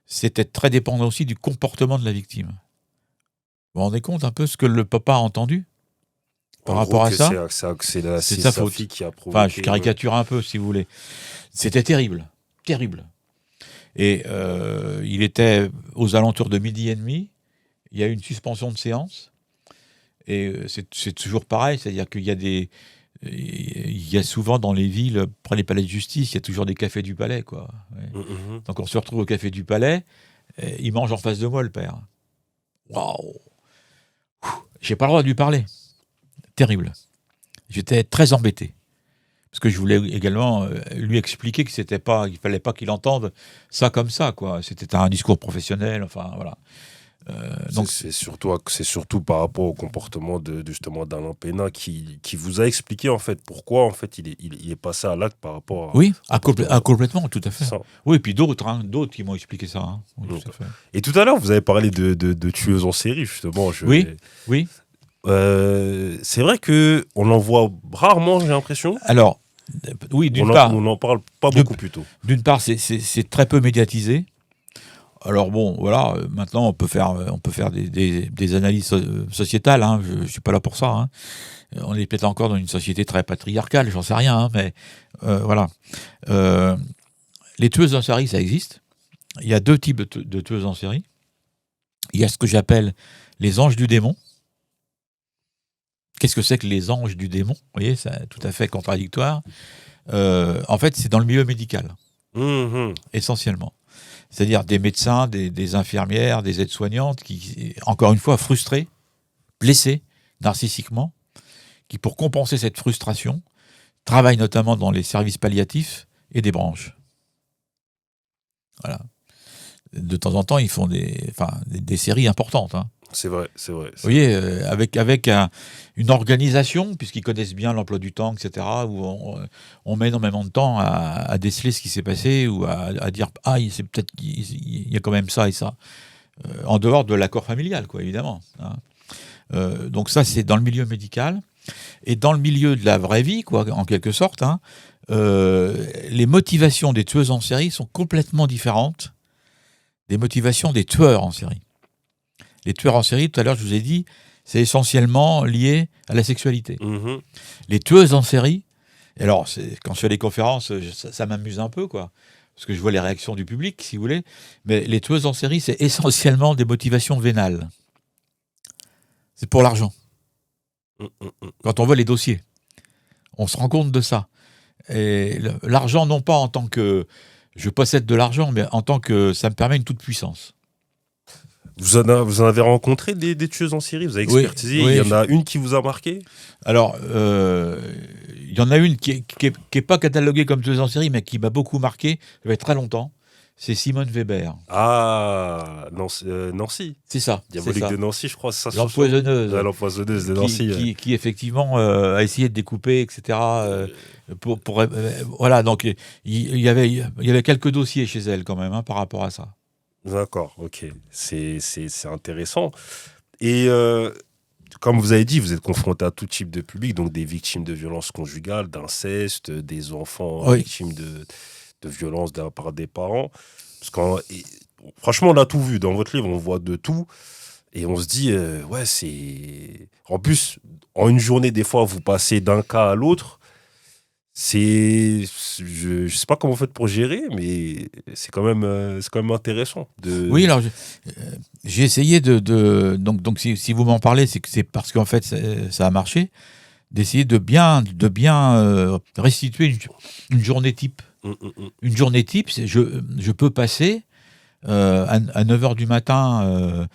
c'était très dépendant aussi du comportement de la victime. Vous vous rendez compte un peu ce que le papa a entendu par rapport à ça ? C'est sa faute. Fille qui a provoqué. Enfin, je caricature un peu, si vous voulez. C'était terrible, terrible. Et il était aux alentours de 12h30. Il y a eu une suspension de séance. Et c'est toujours pareil, c'est-à-dire qu'il y a il y a souvent dans les villes, près des palais de justice, il y a toujours des cafés du palais, quoi. Ouais. Donc on se retrouve au café du palais, il mange en face de moi, le père. Waouh! J'ai pas le droit de lui parler. Terrible. J'étais très embêté. Parce que je voulais également lui expliquer qu'il fallait pas qu'il entende ça comme ça, quoi. C'était un discours professionnel, enfin, voilà. Donc c'est surtout par rapport au comportement justement d'Alain Pénin qui vous a expliqué en fait pourquoi en fait il est passé à l'acte par rapport à... Oui, complètement, tout à fait. Ça. Oui, et puis d'autres qui m'ont expliqué ça. Hein. Oui, tout à fait. Et tout à l'heure, vous avez parlé de tueuses en série, justement. Oui. C'est vrai qu'on en voit rarement, j'ai l'impression. Alors, oui, d'une part... On n'en parle pas beaucoup plutôt. D'une part, c'est très peu médiatisé. Alors bon, voilà, maintenant on peut faire des analyses sociétales, hein, je ne suis pas là pour ça. Hein. On est peut-être encore dans une société très patriarcale, j'en sais rien, hein, mais voilà. Les tueuses en série, ça existe. Il y a deux types de tueuses en série. Il y a ce que j'appelle les anges du démon. Qu'est-ce que c'est que les anges du démon ? Vous voyez, c'est tout à fait contradictoire. En fait, c'est dans le milieu médical, essentiellement. C'est-à-dire des médecins, des infirmières, des aides-soignantes qui, encore une fois, frustrés, blessés narcissiquement, qui, pour compenser cette frustration, travaillent notamment dans les services palliatifs et des branches. Voilà. De temps en temps, ils font des séries importantes. Hein. C'est vrai. Vous voyez, avec une organisation, puisqu'ils connaissent bien l'emploi du temps, etc., où on met énormément de temps à déceler ce qui s'est passé, ou à dire « Ah, c'est peut-être qu'il y a quand même ça et ça », en dehors de l'accord familial, quoi, évidemment. Hein. Donc ça, c'est dans le milieu médical. Et dans le milieu de la vraie vie, quoi, en quelque sorte, hein, les motivations des tueuses en série sont complètement différentes des motivations des tueurs en série. Les tueurs en série, tout à l'heure, je vous ai dit, c'est essentiellement lié à la sexualité. Les tueuses en série, alors, quand je fais les conférences, ça m'amuse un peu, quoi, parce que je vois les réactions du public, si vous voulez, mais les tueuses en série, c'est essentiellement des motivations vénales. C'est pour l'argent. Quand on voit les dossiers, on se rend compte de ça. Et l'argent, non pas en tant que je possède de l'argent, mais en tant que ça me permet une toute-puissance. Vous en avez rencontré des tueuses en série ? Vous avez expertisé ? Oui, il y en a une qui vous a marqué ? Alors, il y en a une qui est pas cataloguée comme tueuse en série, mais qui m'a beaucoup marqué, ça fait très longtemps. C'est Simone Weber. Ah, Nancy. C'est ça. Diabolique de Nancy, je crois. Ça, l'empoisonneuse. L'empoisonneuse de Nancy. Qui effectivement, a essayé de découper, etc. Voilà, donc il y avait quelques dossiers chez elle quand même, hein, par rapport à ça. D'accord, ok. C'est intéressant. Et comme vous avez dit, vous êtes confronté à tout type de public, donc des victimes de violences conjugales, d'inceste, des enfants victimes de violences par des parents. Parce franchement, on a tout vu. Dans votre livre, on voit de tout. Et on se dit, ouais, c'est. En plus, en une journée, des fois, vous passez d'un cas à l'autre. Je sais pas comment vous faites pour gérer, mais c'est quand même intéressant. Oui, alors j'ai essayé donc si vous m'en parlez, c'est que c'est parce qu'en fait ça a marché, d'essayer de bien restituer une journée type. Une journée type, je peux passer à 9 heures du matin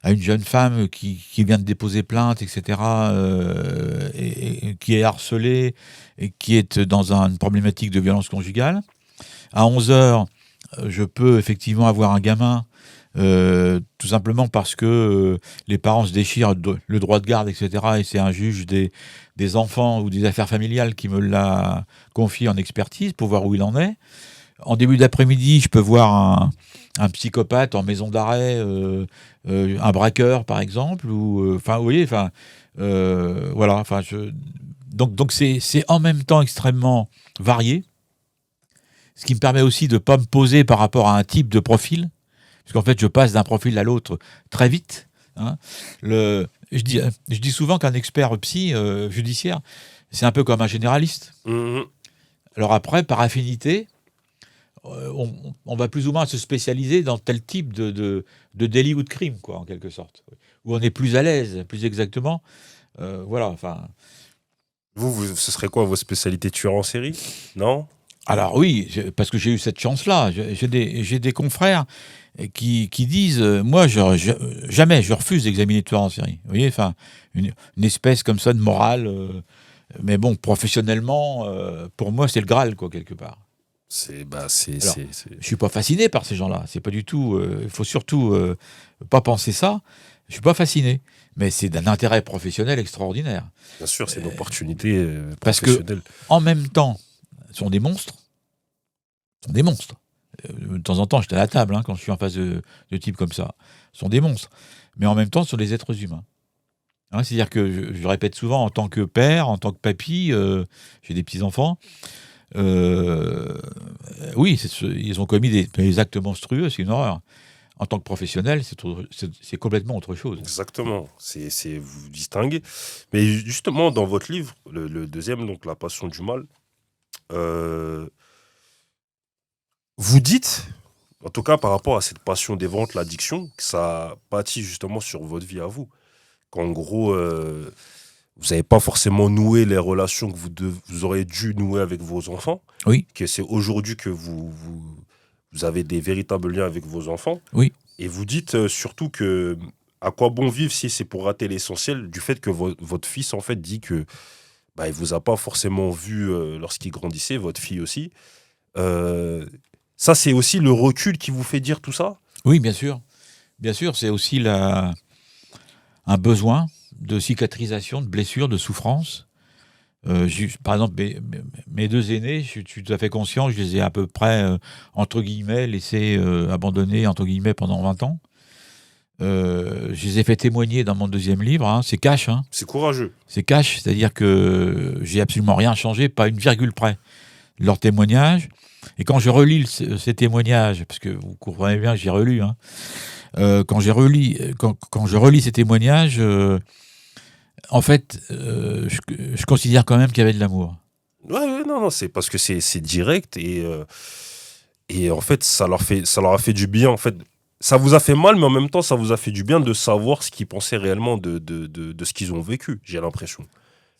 à une jeune femme qui vient de déposer plainte, etc., et qui est harcelée et qui est dans une problématique de violence conjugale. À 11 heures, je peux effectivement avoir un gamin, tout simplement parce que les parents se déchirent le droit de garde, etc., et c'est un juge des enfants ou des affaires familiales qui me l'a confié en expertise pour voir où il en est. En début d'après-midi, je peux voir un psychopathe en maison d'arrêt, un braqueur par exemple, ou enfin, vous voyez, enfin, voilà, enfin, donc c'est en même temps extrêmement varié, ce qui me permet aussi de ne pas me poser par rapport à un type de profil, parce qu'en fait, je passe d'un profil à l'autre très vite. Hein. Je dis souvent qu'un expert psy judiciaire, c'est un peu comme un généraliste. Alors après, par affinité, on va plus ou moins se spécialiser dans tel type de délit ou de crime, quoi, en quelque sorte, où on est plus à l'aise, plus exactement. Voilà, enfin. Ce serait quoi vos spécialités, tueurs en série? Non? Alors oui, parce que j'ai eu cette chance-là. J'ai des confrères qui disent, moi, jamais je refuse d'examiner tueurs en série. Vous voyez, enfin, une espèce comme ça de morale. Mais bon, professionnellement, pour moi, c'est le Graal, quoi, quelque part. Alors, je suis pas fasciné par ces gens-là. C'est pas du tout. Il faut surtout pas penser ça. Je suis pas fasciné, mais c'est d'un intérêt professionnel extraordinaire. Bien sûr, c'est une opportunité parce professionnelle. Que, en même temps, ce sont des monstres. De temps en temps, j'étais à la table quand je suis en face de types comme ça. Ce sont des monstres, mais en même temps, ce sont des êtres humains. Hein, c'est-à-dire que je répète souvent, en tant que père, en tant que papy, j'ai des petits enfants. Oui, ils ont commis des actes monstrueux, c'est une horreur. En tant que professionnel, c'est complètement autre chose. Exactement, vous distinguez. Mais justement, dans votre livre, le deuxième, donc La Passion du mal, vous dites, en tout cas par rapport à cette passion des ventes, l'addiction, que ça pâtit justement sur votre vie à vous. Qu'en gros, vous n'avez pas forcément noué les relations que vous auriez dû nouer avec vos enfants. Oui. Que c'est aujourd'hui que vous avez des véritables liens avec vos enfants. Oui. Et vous dites surtout que à quoi bon vivre si c'est pour rater l'essentiel, du fait que votre fils en fait dit que il vous a pas forcément vu lorsqu'il grandissait, votre fille aussi. Ça, c'est aussi le recul qui vous fait dire tout ça? Oui, bien sûr. Bien sûr, c'est aussi un besoin de cicatrisation, de blessures, de souffrance. Par exemple, mes deux aînés, je suis tout à fait conscient, je les ai à peu près, entre guillemets, laissés abandonnés, entre guillemets, pendant 20 ans. Je les ai fait témoigner dans mon deuxième livre, c'est cash. C'est courageux. C'est cash, c'est-à-dire que j'ai absolument rien changé, pas une virgule près de leur témoignage. Et quand je relis ces témoignages, parce que vous comprenez bien que j'ai relu, quand je relis ces témoignages, en fait, je considère quand même qu'il y avait de l'amour. Ouais, non, c'est parce que c'est direct et en fait, ça leur a fait du bien. En fait, ça vous a fait mal, mais en même temps, ça vous a fait du bien de savoir ce qu'ils pensaient réellement de ce qu'ils ont vécu, j'ai l'impression.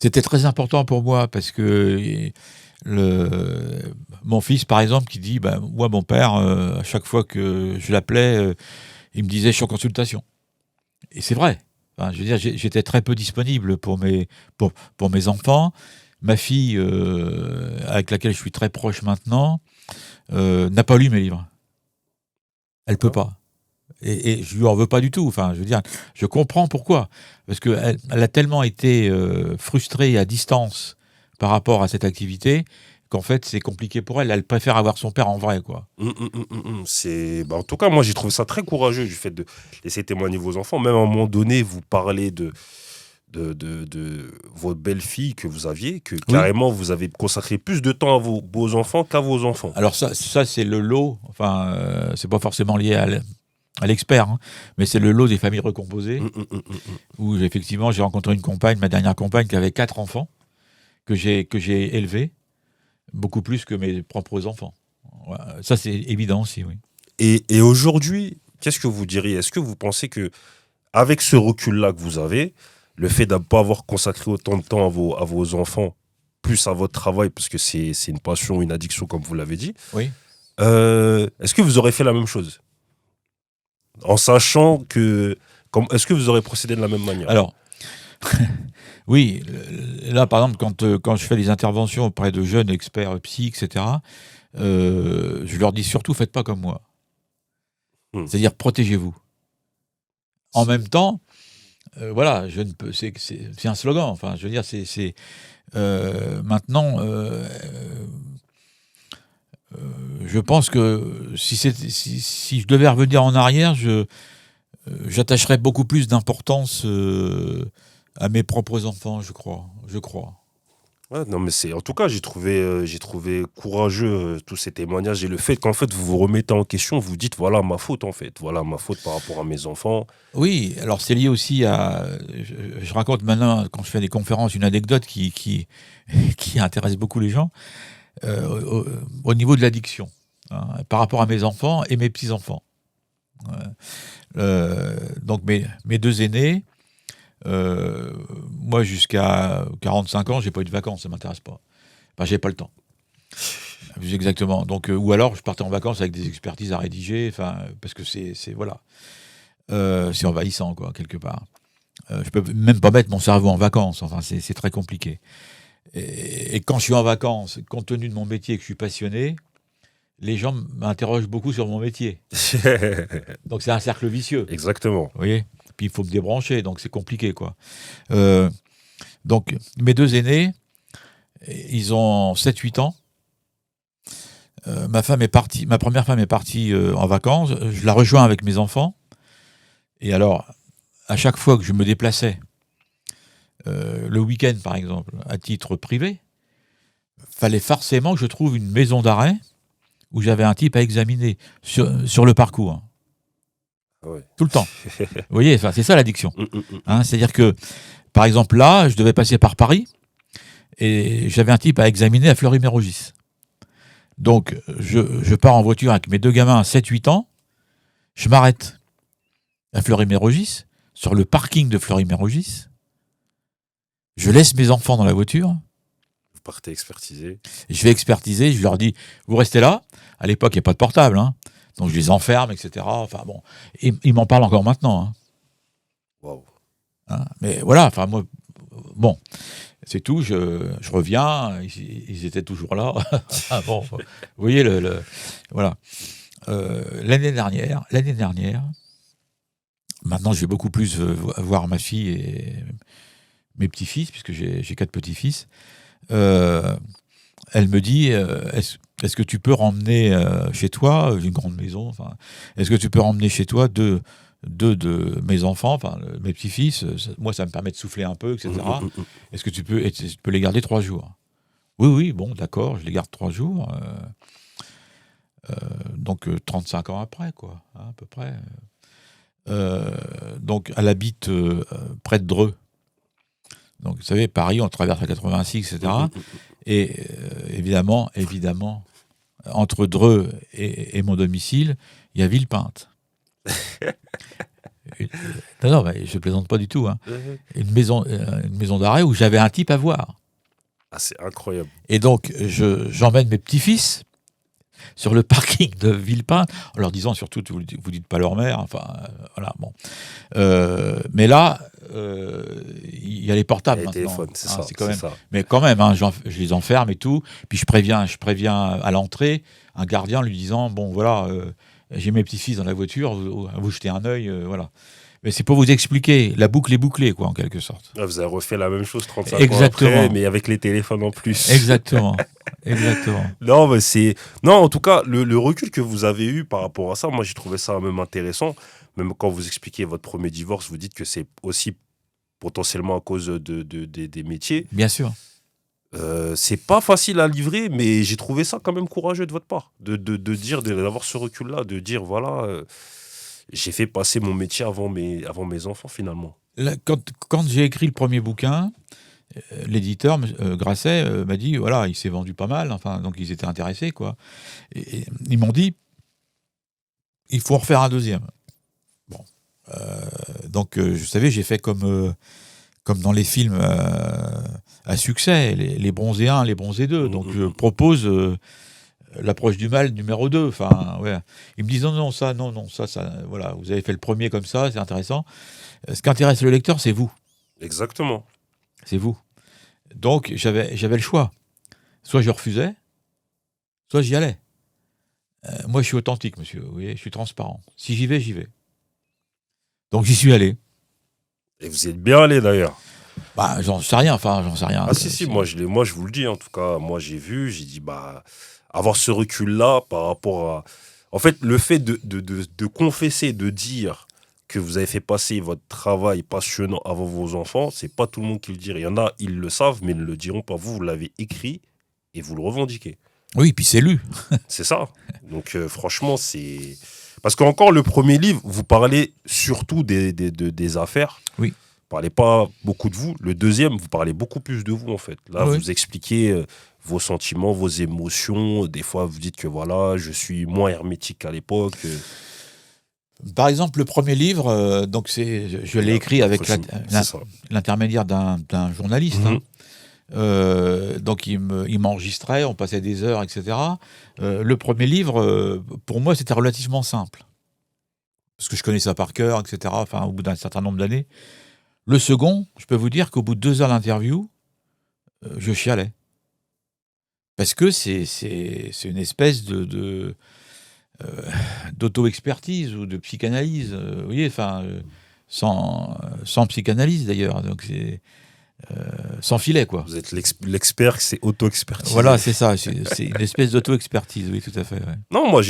C'était très important pour moi parce que mon fils, par exemple, qui dit, moi, mon père, à chaque fois que je l'appelais, il me disait, je suis en consultation. Et c'est vrai. Enfin, je veux dire, j'étais très peu disponible pour mes enfants. Ma fille, avec laquelle je suis très proche maintenant, n'a pas lu mes livres. Elle peut pas. Et je lui en veux pas du tout. Enfin, je veux dire, je comprends pourquoi. Parce qu'elle a tellement été frustrée à distance par rapport à cette activité qu'en fait, c'est compliqué pour elle. Elle préfère avoir son père en vrai, quoi. En tout cas, moi, j'ai trouvé ça très courageux du fait de laisser témoigner vos enfants. Même à un moment donné, vous parlez de de votre belle-fille que vous aviez, que carrément vous avez consacré plus de temps à vos beaux-enfants qu'à vos enfants. Alors ça c'est le lot, enfin, c'est pas forcément lié à l'expert, hein, mais c'est le lot des familles recomposées, où effectivement j'ai rencontré une compagne, ma dernière compagne, qui avait 4 enfants, que j'ai élevés, beaucoup plus que mes propres enfants. Voilà. Ça c'est évident aussi, oui. Et aujourd'hui, qu'est-ce que vous diriez? Est-ce que vous pensez que, avec ce recul-là que vous avez, le fait de ne pas avoir consacré autant de temps à vos enfants, plus à votre travail, parce que c'est une passion, une addiction, comme vous l'avez dit, Oui. Est-ce que vous aurez fait la même chose? En sachant que... Est-ce que vous aurez procédé de la même manière? Alors, oui, là par exemple, quand je fais des interventions auprès de jeunes experts psy, etc., je leur dis surtout, faites pas comme moi. C'est-à-dire, protégez-vous. En même temps, voilà, je ne peux. C'est un slogan. Enfin, je veux dire, c'est maintenant. Je pense que si je devais revenir en arrière, j'attacherais beaucoup plus d'importance à mes propres enfants, je crois. Ouais, non, mais en tout cas, j'ai trouvé courageux tous ces témoignages et le fait qu'en fait vous vous remettez en question, vous dites voilà ma faute en fait, voilà ma faute par rapport à mes enfants. Oui, alors c'est lié aussi à. Je raconte maintenant quand je fais des conférences une anecdote qui intéresse beaucoup les gens au niveau de l'addiction, hein, par rapport à mes enfants et mes petits enfants. Donc mes 2 aînés. Moi, jusqu'à 45 ans, j'ai pas eu de vacances, ça m'intéresse pas. Enfin, j'ai pas le temps. Exactement. Donc, ou alors, je partais en vacances avec des expertises à rédiger, enfin, parce que voilà, c'est envahissant, quoi, quelque part. Je peux même pas mettre mon cerveau en vacances. Enfin, c'est très compliqué. Et quand je suis en vacances, compte tenu de mon métier et que je suis passionné, les gens m'interrogent beaucoup sur mon métier. Donc, c'est un cercle vicieux. Exactement. Vous voyez ? Puis il faut me débrancher, donc c'est compliqué, quoi. Donc, mes 2 aînés, ils ont 7-8 ans. Ma première femme est partie en vacances. Je la rejoins avec mes enfants. Et alors, à chaque fois que je me déplaçais, le week-end par exemple, à titre privé, fallait forcément que je trouve une maison d'arrêt où j'avais un type à examiner sur le parcours. Ouais. Tout le temps. Vous voyez, c'est ça l'addiction. Hein, c'est-à-dire que, par exemple, là, je devais passer par Paris et j'avais un type à examiner à Fleury-Mérogis. Donc, je pars en voiture avec mes 2 gamins à 7-8 ans, je m'arrête à Fleury-Mérogis, sur le parking de Fleury-Mérogis, je laisse mes enfants dans la voiture. Vous partez expertiser. Je vais expertiser, je leur dis, vous restez là. À l'époque, il n'y a pas de portable, hein. Donc je les enferme, etc. Enfin bon, ils m'en parlent encore maintenant. Hein. Wow. Hein, mais voilà, enfin moi, bon, c'est tout. Je reviens, ils étaient toujours là. Bon, vous voyez voilà. L'année dernière, maintenant je vais beaucoup plus voir ma fille et mes petits-fils, puisque j'ai 4 petits-fils. Elle me dit, est-ce que tu peux remmener chez toi, j'ai une grande maison, enfin, est-ce que tu peux remmener chez toi deux de mes enfants, enfin mes petits-fils, moi ça me permet de souffler un peu, etc. Est-ce que tu peux les garder 3 jours? Oui, bon, d'accord, je les garde 3 jours. Donc 35 ans après, quoi, hein, à peu près. Donc elle habite près de Dreux. Donc vous savez, Paris, on traverse la 86, etc. Et évidemment, entre Dreux et mon domicile, il y a Villepinte. Non, mais je plaisante pas du tout. Hein. Une maison d'arrêt où j'avais un type à voir. Ah, c'est incroyable. Et donc, j'emmène mes petits-fils sur le parking de Villepinte, en leur disant surtout, vous dites pas leur mère, enfin, voilà, bon. Mais là, il y a les portables les maintenant. Téléphones, c'est ça, quand même, ça. mais quand même, hein, je les enferme et tout, puis je préviens à l'entrée un gardien lui disant, bon, voilà, j'ai mes petits-fils dans la voiture, vous jetez un œil, voilà. Mais c'est pour vous expliquer, la boucle est bouclée, quoi, en quelque sorte. Ah, vous avez refait la même chose 35 Exactement. ans après, mais avec les téléphones en plus. Exactement. Non, mais non, en tout cas, le recul que vous avez eu par rapport à ça, moi j'ai trouvé ça même intéressant. Même quand vous expliquez votre premier divorce, vous dites que c'est aussi potentiellement à cause des métiers. Bien sûr. C'est pas facile à livrer, mais j'ai trouvé ça quand même courageux de votre part, de dire, d'avoir ce recul-là, de dire, voilà, j'ai fait passer mon métier avant mes enfants, finalement. Là, quand j'ai écrit le premier bouquin, l'éditeur, Grasset, m'a dit, voilà, il s'est vendu pas mal, enfin, donc ils étaient intéressés, quoi. Et ils m'ont dit, il faut en refaire un deuxième. Bon. Donc, je savais, j'ai fait comme dans les films à succès, les bronzés 1, les bronzés 2. Donc, je propose l'approche du mal numéro 2. Enfin, ouais. Ils me disent, non, ça, voilà, vous avez fait le premier comme ça, c'est intéressant. Ce qui intéresse le lecteur, c'est vous. Exactement. C'est vous. Donc, j'avais le choix. Soit je refusais, soit j'y allais. Moi, je suis authentique, monsieur. Vous voyez, je suis transparent. Si j'y vais, j'y vais. Donc, j'y suis allé. Et vous êtes bien allé, d'ailleurs. Bah, j'en sais rien. Ah si, moi je vous le dis, en tout cas, moi j'ai dit, avoir ce recul-là par rapport à... En fait, le fait de confesser, de dire que vous avez fait passer votre travail passionnant avant vos enfants, c'est pas tout le monde qui le dirait. Il y en a, ils le savent, mais ils ne le diront pas. Vous l'avez écrit et vous le revendiquez. Oui, puis c'est lu. C'est ça. Donc franchement, c'est... Parce qu'encore, le premier livre, vous parlez surtout des affaires. Oui. Vous parlez pas beaucoup de vous. Le deuxième, vous parlez beaucoup plus de vous, en fait. Là, Oui. vous expliquez vos sentiments, vos émotions. Des fois, vous dites que voilà, je suis moins hermétique qu'à l'époque. Par exemple, le premier livre, donc je l'ai écrit avec l'intermédiaire d'un journaliste. Mhm. Donc il m'enregistrait, on passait des heures, etc. Le premier livre, pour moi, c'était relativement simple. Parce que je connais ça par cœur, etc. Enfin, au bout d'un certain nombre d'années. Le second, je peux vous dire qu'au bout de 2 heures d'interview, je chialais. Parce que c'est une espèce d'auto-expertise ou de psychanalyse. Vous voyez, enfin, sans psychanalyse d'ailleurs. Donc c'est... sans filet, quoi. Vous êtes l'expert, c'est auto-expertise. Voilà, c'est ça. C'est une espèce d'auto-expertise, oui, tout à fait. Ouais. Non, moi,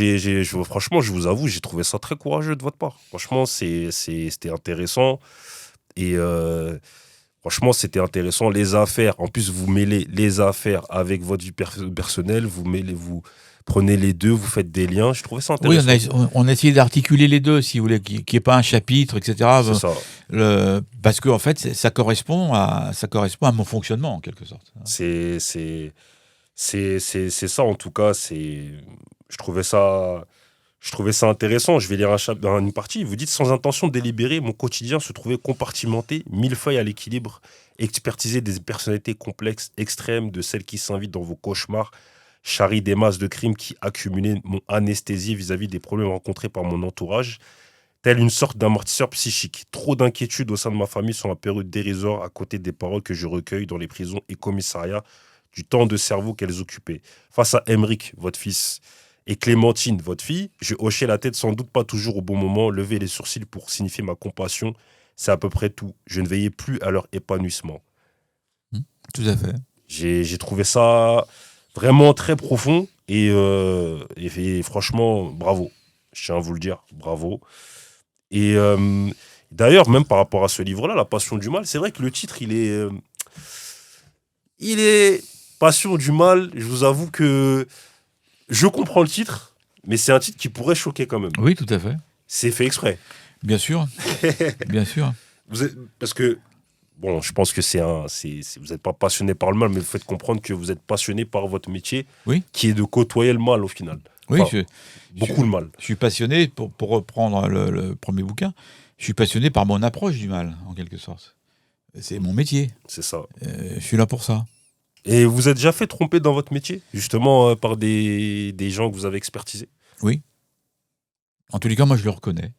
franchement, je vous avoue, j'ai trouvé ça très courageux de votre part. Franchement, c'était intéressant. Et franchement, c'était intéressant. Les affaires, en plus, vous mêlez les affaires avec votre vie personnelle, vous prenez les deux, vous faites des liens. Je trouvais ça intéressant. Oui, on a essayé d'articuler les deux, si vous voulez, qu'il n'y ait pas un chapitre, etc. C'est ça. Parce qu'en fait, ça correspond à mon fonctionnement, en quelque sorte. C'est ça, en tout cas. Je trouvais ça intéressant. Je vais lire une partie. Vous dites, sans intention délibérée, mon quotidien se trouvait compartimenté, millefeuille à l'équilibre, expertiser des personnalités complexes, extrêmes, de celles qui s'invitent dans vos cauchemars, charrie des masses de crimes qui accumulaient mon anesthésie vis-à-vis des problèmes rencontrés par mon entourage, telle une sorte d'amortisseur psychique. Trop d'inquiétudes au sein de ma famille sont apparues dérisoires à côté des paroles que je recueille dans les prisons et commissariats, du temps de cerveau qu'elles occupaient. Face à Emeric, votre fils, et Clémentine, votre fille, je hochais la tête, sans doute pas toujours au bon moment, levais les sourcils pour signifier ma compassion. C'est à peu près tout. Je ne veillais plus à leur épanouissement. Tout à fait. J'ai trouvé ça vraiment très profond et franchement, bravo. Je tiens à vous le dire, bravo. Et d'ailleurs, même par rapport à ce livre-là, La Passion du mal, c'est vrai que le titre, il est Passion du mal. Je vous avoue que je comprends le titre, mais c'est un titre qui pourrait choquer quand même. Oui, tout à fait. C'est fait exprès. Bien sûr. Bien sûr. Parce que, bon, je pense que vous n'êtes pas passionné par le mal, mais vous faites comprendre que vous êtes passionné par votre métier, oui, qui est de côtoyer le mal au final. Oui, enfin, beaucoup le mal. Je suis passionné, pour reprendre le premier bouquin, je suis passionné par mon approche du mal, en quelque sorte. C'est mon métier. C'est ça. Je suis là pour ça. Et vous êtes déjà fait tromper dans votre métier, justement, par des gens que vous avez expertisés? Oui. En tous les cas, moi, je le reconnais.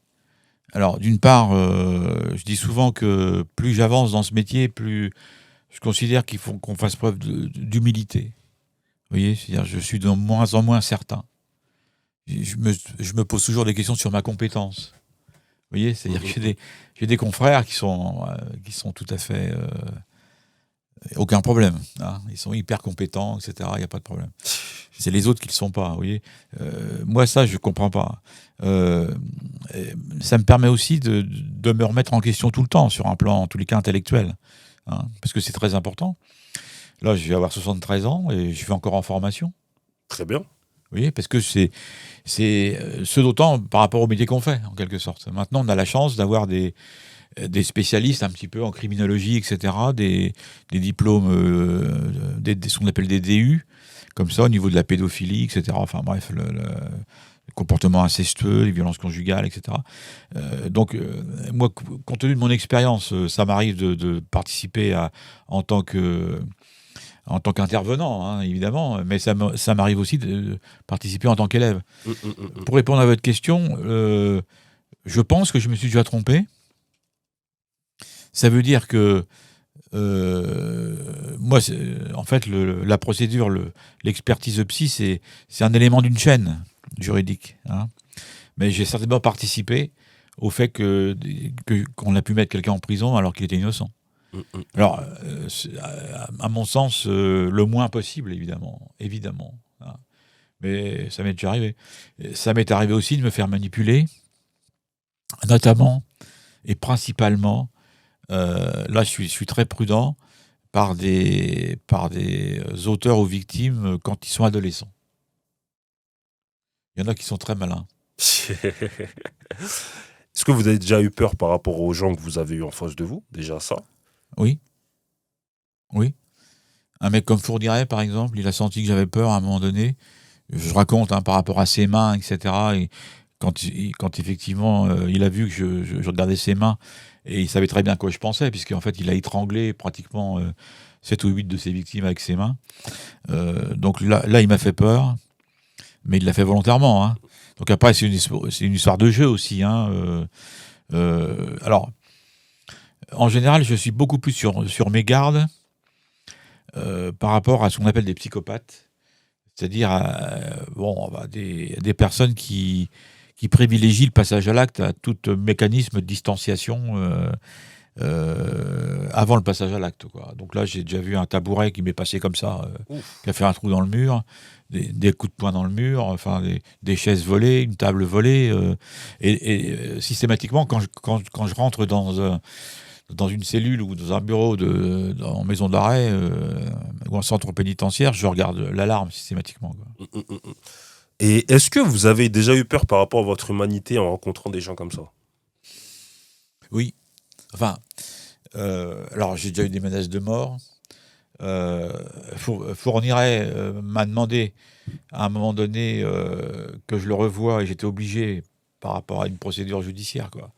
Alors, d'une part, je dis souvent que plus j'avance dans ce métier, plus je considère qu'il faut qu'on fasse preuve d'humilité. Vous voyez, c'est-à-dire, je suis de moins en moins certain. Je me pose toujours des questions sur ma compétence. Vous voyez, c'est-à-dire que j'ai des confrères qui sont tout à fait... aucun problème. Hein. Ils sont hyper compétents, etc. Il n'y a pas de problème. C'est les autres qui le sont pas, vous voyez. Moi, ça, je comprends pas. Ça me permet aussi de me remettre en question tout le temps, sur un plan, en tous les cas, intellectuel. Hein, parce que c'est très important. Là, je vais avoir 73 ans et je suis encore en formation. Très bien. Vous voyez, parce que c'est ce d'autant par rapport au métier qu'on fait, en quelque sorte. Maintenant, on a la chance d'avoir des spécialistes un petit peu en criminologie, etc., des diplômes, ce qu'on appelle des DU, comme ça, au niveau de la pédophilie, etc. Enfin bref, le comportement incestueux, les violences conjugales, etc. Moi, compte tenu de mon expérience, ça m'arrive de participer en tant qu'intervenant, hein, évidemment, mais ça m'arrive aussi de participer en tant qu'élève. Pour répondre à votre question, je pense que je me suis déjà trompé. Ça veut dire que moi, en fait, la procédure, l'expertise psy, c'est un élément d'une chaîne juridique. Hein. Mais j'ai certainement participé au fait qu'on a pu mettre quelqu'un en prison alors qu'il était innocent. Alors, à mon sens, le moins possible, évidemment. Hein. Mais ça m'est déjà arrivé. Ça m'est arrivé aussi de me faire manipuler, notamment et principalement. Là, je suis très prudent par des auteurs ou victimes quand ils sont adolescents. Il y en a qui sont très malins. Est-ce que vous avez déjà eu peur par rapport aux gens que vous avez eu en face de vous? Déjà ça? Oui. Un mec comme Fourniret, par exemple, il a senti que j'avais peur à un moment donné. Je raconte par rapport à ses mains, etc. Et quand effectivement, il a vu que je regardais ses mains, et il savait très bien à quoi je pensais, puisqu'en fait, il a étranglé pratiquement 7 ou 8 de ses victimes avec ses mains. Donc là, il m'a fait peur, mais il l'a fait volontairement. Hein. Donc après, c'est une histoire de jeu aussi. Hein. Alors, en général, je suis beaucoup plus sur mes gardes par rapport à ce qu'on appelle des psychopathes, c'est-à-dire des personnes qui privilégient le passage à l'acte à tout mécanisme de distanciation avant le passage à l'acte. Donc là, j'ai déjà vu un tabouret qui m'est passé comme ça, qui a fait un trou dans le mur, des coups de poing dans le mur, enfin des chaises volées, une table volée. Et systématiquement, quand je rentre dans une cellule ou dans un bureau en maison d'arrêt ou en centre pénitentiaire, je regarde l'alarme systématiquement. Quoi. Et est-ce que vous avez déjà eu peur par rapport à votre humanité en rencontrant des gens comme ça? Oui. Enfin, alors j'ai déjà eu des menaces de mort. Fourniret m'a demandé à un moment donné que je le revoie et j'étais obligé par rapport à une procédure judiciaire, quoi.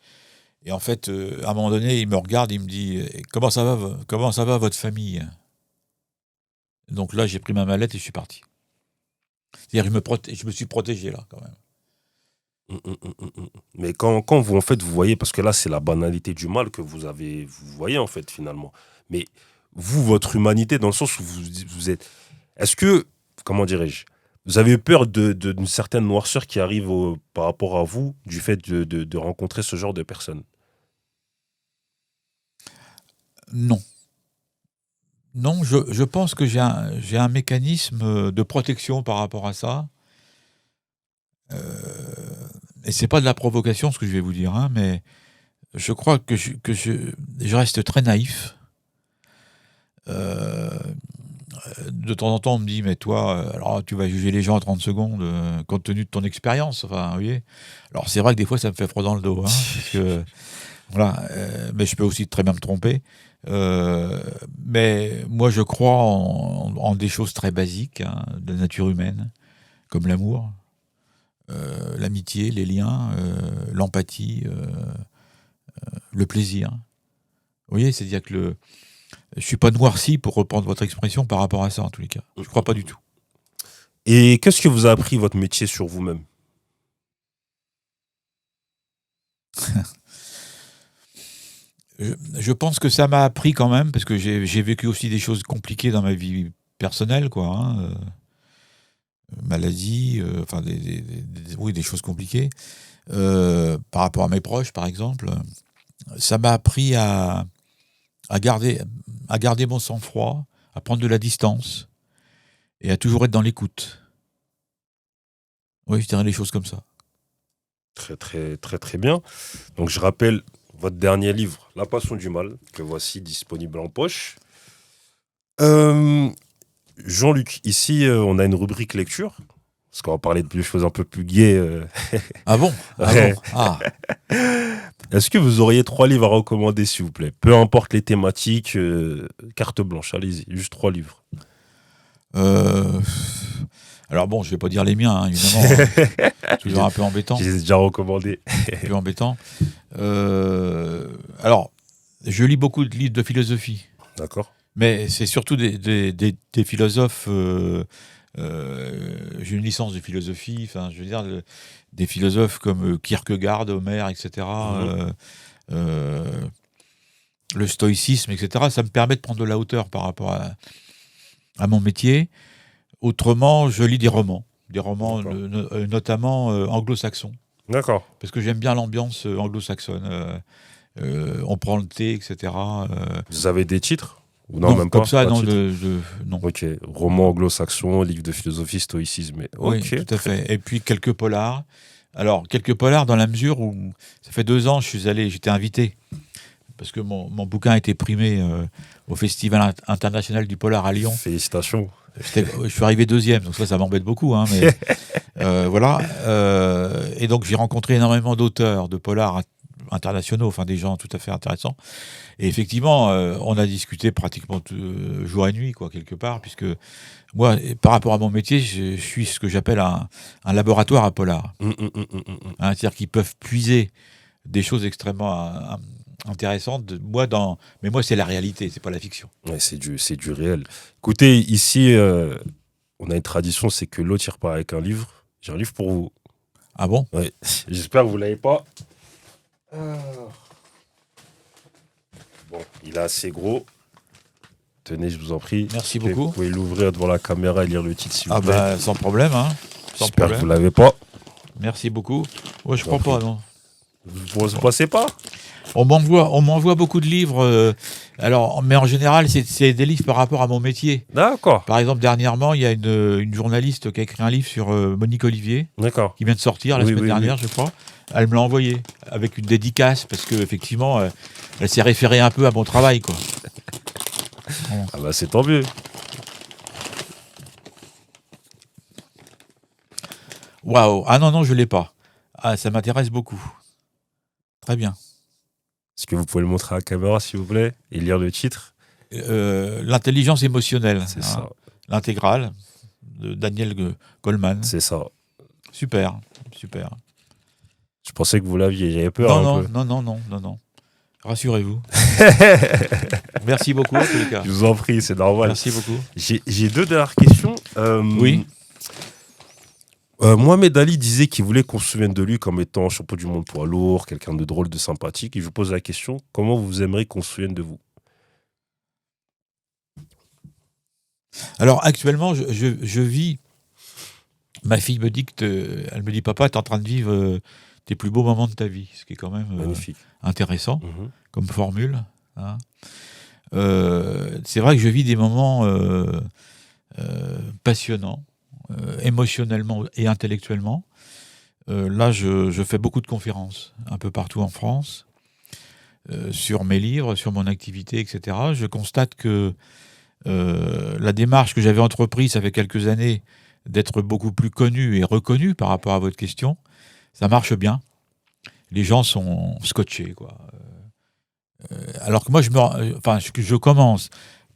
Et en fait, à un moment donné, il me regarde, il me dit « Comment ça va votre famille ?» Donc là, j'ai pris ma mallette et je suis parti. C'est-à-dire, je me suis protégé là, quand même. Mais quand vous, en fait, vous voyez, parce que là, c'est la banalité du mal que vous voyez, en fait, finalement. Mais vous, votre humanité, dans le sens où vous êtes... Est-ce que, comment dirais-je, vous avez peur d'une certaine noirceur qui arrive par rapport à vous, du fait de rencontrer ce genre de personnes? Non. Non, je pense que j'ai un mécanisme de protection par rapport à ça. Et c'est pas de la provocation, ce que je vais vous dire, hein, mais je crois que je reste très naïf. De temps en temps, on me dit, mais toi, alors tu vas juger les gens en 30 secondes, compte tenu de ton expérience. Enfin, vous voyez. Alors c'est vrai que des fois, ça me fait froid dans le dos, hein, parce que voilà, mais je peux aussi très bien me tromper. Mais moi, je crois en des choses très basiques, hein, de la nature humaine, comme l'amour, l'amitié, les liens, l'empathie, le plaisir. Vous voyez, c'est-à-dire que je suis pas noirci, pour reprendre votre expression, par rapport à ça, en tous les cas. Je crois pas du tout. Et qu'est-ce que vous a appris votre métier sur vous-même? Je pense que ça m'a appris quand même, parce que j'ai vécu aussi des choses compliquées dans ma vie personnelle, quoi. Hein, maladie, enfin oui, des choses compliquées. Par rapport à mes proches, par exemple. Ça m'a appris à garder mon sang-froid, à prendre de la distance et à toujours être dans l'écoute. Oui, je dirais les choses comme ça. Très, très, très, très bien. Donc, je rappelle votre dernier livre, La Passion du Mal, que voici disponible en poche. Jean-Luc, ici, on a une rubrique lecture. Parce qu'on va parler de choses un peu plus gaies. Ah bon? Ah Ouais. bon? Ah. Est-ce que vous auriez 3 livres à recommander, s'il vous plaît? Peu importe les thématiques, carte blanche, allez-y, juste 3 livres. Euh, Alors bon, je vais pas dire les miens, hein, évidemment. Toujours un peu embêtant. J'ai déjà recommandé. Un peu embêtant. Alors, je lis beaucoup de livres de philosophie, D'accord. mais c'est surtout des philosophes. J'ai une licence de philosophie, enfin, je veux dire, des philosophes comme Kierkegaard, Homère, etc. Le stoïcisme, etc. Ça me permet de prendre de la hauteur par rapport à mon métier. Autrement, je lis des romans D'accord. notamment anglo-saxons, D'accord. parce que j'aime bien l'ambiance anglo-saxonne. On prend le thé, etc. Vous avez des titres? Ou non, même comme pas? ça, Pas de non, titre. non. Ok. Roman anglo-saxon, livre de philosophie, stoïcisme. Oui, Ok. tout à fait. Et puis quelques polars. Alors, quelques polars dans la mesure où ça fait 2 ans, j'étais invité, parce que mon bouquin a été primé au Festival international du polar à Lyon. Félicitations. Je suis arrivé 2e, donc ça m'embête beaucoup, hein, mais voilà. Et donc j'ai rencontré énormément d'auteurs de polars internationaux, enfin des gens tout à fait intéressants. Et effectivement, on a discuté pratiquement jour et nuit, quoi, quelque part, puisque moi, par rapport à mon métier, je suis ce que j'appelle un laboratoire à polar. Hein, c'est-à-dire qu'ils peuvent puiser des choses extrêmement intéressantes. Mais moi, c'est la réalité, c'est pas la fiction. Ouais, c'est du réel. Écoutez, ici, on a une tradition, c'est que l'autre il repart avec un livre. J'ai un livre pour vous. Ah bon? Ouais. J'espère que vous l'avez pas. Bon, il est assez gros. Tenez, je vous en prie. Merci beaucoup. Vous pouvez l'ouvrir devant la caméra et lire le titre, s'il vous plaît. Bah, sans problème, hein. Sans J'espère que problème. vous l'avez pas. Merci beaucoup. Ouais, je Je vous en crois pas, prie. non. Vous ne pensez pas? On m'envoie beaucoup de livres. Alors, mais en général, c'est des livres par rapport à mon métier. D'accord. Par exemple, dernièrement, il y a une journaliste qui a écrit un livre sur Monique Olivier, D'accord. qui vient de sortir la Oui, semaine oui, dernière, oui. je crois. Elle me l'a envoyé avec une dédicace parce que effectivement, elle s'est référée un peu à mon travail, quoi. Ah bah c'est tant mieux. Waouh. Ah non, je l'ai pas. Ah, ça m'intéresse beaucoup. Très bien. Est-ce que vous pouvez le montrer à la caméra, s'il vous plaît, et lire le titre? L'intelligence émotionnelle, C'est hein, ça. l'intégrale de Daniel Goleman. C'est ça. Super. Je pensais que vous l'aviez, j'avais peur un peu. Non. Rassurez-vous. Merci beaucoup, en tous les cas. Je vous en prie, c'est normal. Merci beaucoup. J'ai 2 dernières questions. Oui. Mohamed Ali disait qu'il voulait qu'on se souvienne de lui comme étant champion du monde poids lourd, quelqu'un de drôle, de sympathique. Et je vous pose la question, comment vous aimeriez qu'on se souvienne de vous? Alors, actuellement, je vis... Ma fille me dit elle me dit, papa, tu es en train de vivre tes plus beaux moments de ta vie, ce qui est quand même Magnifique. intéressant Mhm. comme formule. Hein. C'est vrai que je vis des moments passionnants, émotionnellement et intellectuellement. Là, je fais beaucoup de conférences un peu partout en France sur mes livres, sur mon activité, etc. Je constate que la démarche que j'avais entreprise, ça fait quelques années, d'être beaucoup plus connu et reconnu par rapport à votre question, ça marche bien. Les gens sont scotchés, quoi. Alors que moi, je commence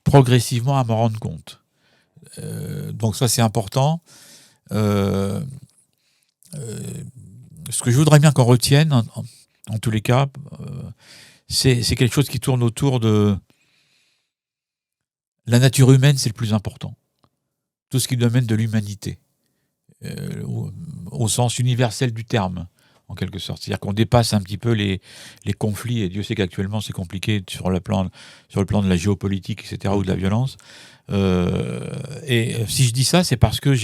progressivement à m'en rendre compte. Donc ça, c'est important. Ce que je voudrais bien qu'on retienne, en tous les cas, c'est quelque chose qui tourne autour de la nature humaine, c'est le plus important. Tout ce qui domine de l'humanité, au sens universel du terme, en quelque sorte. C'est-à-dire qu'on dépasse un petit peu les conflits, et Dieu sait qu'actuellement c'est compliqué sur le plan de la géopolitique, etc., ou de la violence. Et si je dis ça, c'est parce que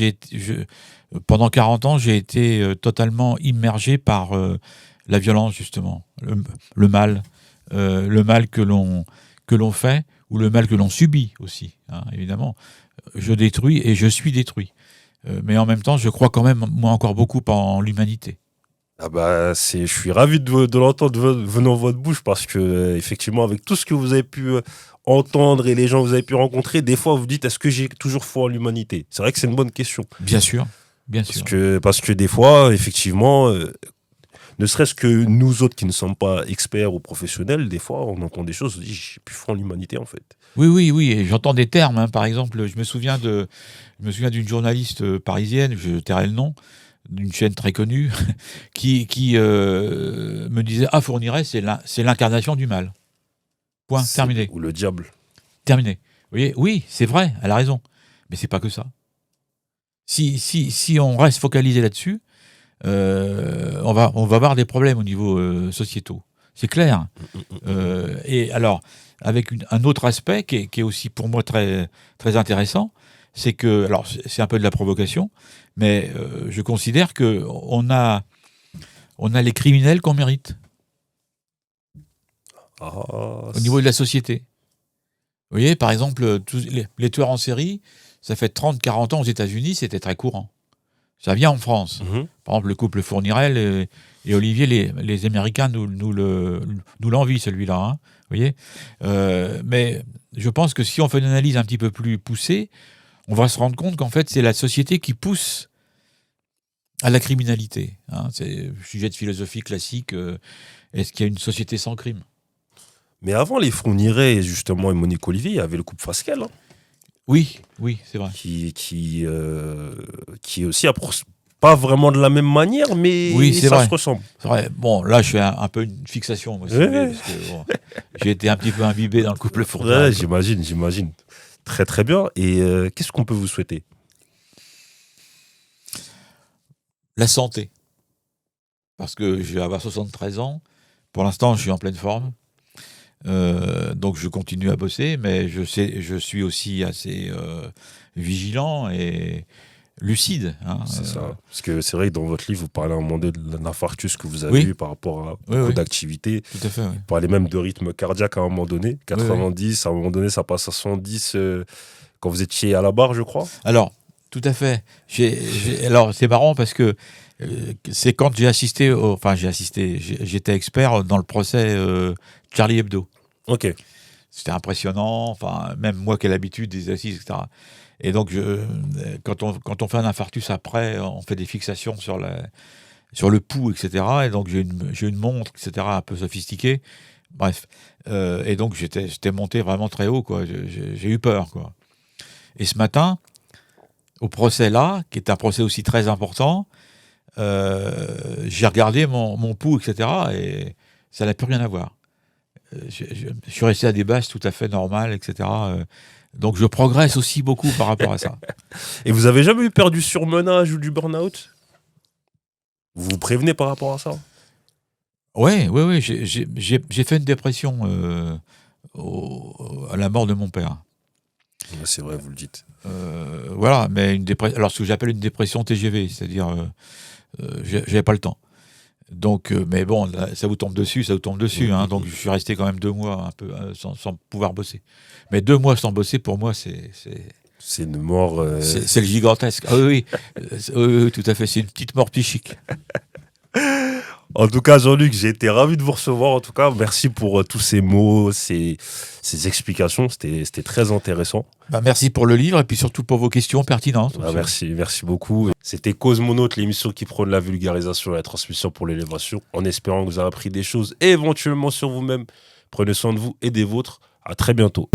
pendant 40 ans, j'ai été totalement immergé par la violence, justement, le mal que l'on fait, ou le mal que l'on subit aussi, hein, évidemment. Je détruis et je suis détruit. Mais en même temps, je crois quand même, moi, encore beaucoup en l'humanité. Ah bah, je suis ravi de l'entendre venant de votre bouche parce que, effectivement, avec tout ce que vous avez pu entendre et les gens que vous avez pu rencontrer, des fois, vous dites, est-ce que j'ai toujours foi en l'humanité? C'est vrai que c'est une bonne question. Bien sûr, bien sûr. Parce que des fois, effectivement, ne serait-ce que nous autres qui ne sommes pas experts ou professionnels, des fois, on entend des choses, on se dit, j'ai plus foi en l'humanité, en fait. Oui, et j'entends des termes, hein. Par exemple, je me souviens d'une journaliste parisienne, je tairai le nom, d'une chaîne très connue, qui me disait, ah, Fourniret, c'est l'incarnation du mal. Point, terminé. Ou le diable. Terminé. Vous voyez, oui, c'est vrai, elle a raison. Mais c'est pas que ça. Si on reste focalisé là-dessus, on va avoir des problèmes au niveau sociétaux. C'est clair. Et alors, avec un autre aspect qui est aussi pour moi très, très intéressant, c'est que, alors c'est un peu de la provocation, mais je considère qu'on a les criminels qu'on mérite au niveau de la société. Vous voyez, par exemple, tous les tueurs en série, ça fait 30-40 ans aux États-Unis, c'était très courant. Ça vient en France. Par exemple, le couple Fourniret et Olivier, les Américains nous l'envient, celui-là. Hein, vous voyez, mais je pense que si on fait une analyse un petit peu plus poussée, on va se rendre compte qu'en fait, c'est la société qui pousse à la criminalité. Hein. C'est un sujet de philosophie classique. Est-ce qu'il y a une société sans crime? Mais avant les Fourniret, justement, et Monique Olivier, il y avait le couple Fasquelle. Hein. Oui, c'est vrai. Qui aussi approche pas vraiment de la même manière, mais oui, ça se ressemble. C'est vrai. Bon, là, je fais un peu une fixation, moi, parce que, bon, j'ai été un petit peu imbibé dans le couple Fourniret. Ouais, j'imagine. Très, très bien. Et qu'est-ce qu'on peut vous souhaiter? La santé. Parce que je vais avoir 73 ans. Pour l'instant, je suis en pleine forme. Donc je continue à bosser, mais je suis aussi assez vigilant et lucide. Hein, c'est ça. Parce que c'est vrai que dans votre livre, vous parlez à un moment donné de l'infarctus que vous avez eu par rapport à beaucoup d'activités. Tout à fait. Oui. Vous parlez même de rythme cardiaque à un moment donné. 90, à un moment donné, ça passe à 110 quand vous étiez à la barre, je crois. Alors, tout à fait. Alors, c'est marrant parce que c'est quand j'étais expert dans le procès Charlie Hebdo. Ok. C'était impressionnant, enfin, même moi qui ai l'habitude des assises, etc. Et donc, quand on fait un infarctus après, on fait des fixations sur le pouls, etc. Et donc, j'ai une montre, etc., un peu sophistiquée. Bref. Et donc, j'étais monté vraiment très haut, quoi. J'ai eu peur, quoi. Et ce matin, au procès là, qui est un procès aussi très important, j'ai regardé mon pouls, etc. Et ça n'a plus rien à voir. Je suis resté à des bases tout à fait normales, etc. Donc je progresse aussi beaucoup par rapport à ça. Et vous avez jamais eu peur du surmenage ou du burn-out? Vous vous prévenez par rapport à ça? Oui. J'ai fait une dépression à la mort de mon père. C'est vrai, vous le dites. Voilà, mais alors ce que j'appelle une dépression TGV, c'est-à-dire j'avais pas le temps. Donc, mais bon, là, ça vous tombe dessus. Hein, donc je suis resté quand même 2 mois un peu sans pouvoir bosser. Mais 2 mois sans bosser, pour moi, c'est une mort. C'est le gigantesque. Ah oui, tout à fait. C'est une petite mort psychique. En tout cas, Jean-Luc, j'ai été ravi de vous recevoir. En tout cas, merci pour tous ces mots, ces explications. C'était très intéressant. Merci pour le livre et puis surtout pour vos questions pertinentes. Merci beaucoup. C'était Cosmonaute, l'émission qui prône la vulgarisation et la transmission pour l'élévation. En espérant que vous avez appris des choses et éventuellement sur vous-même. Prenez soin de vous et des vôtres. À très bientôt.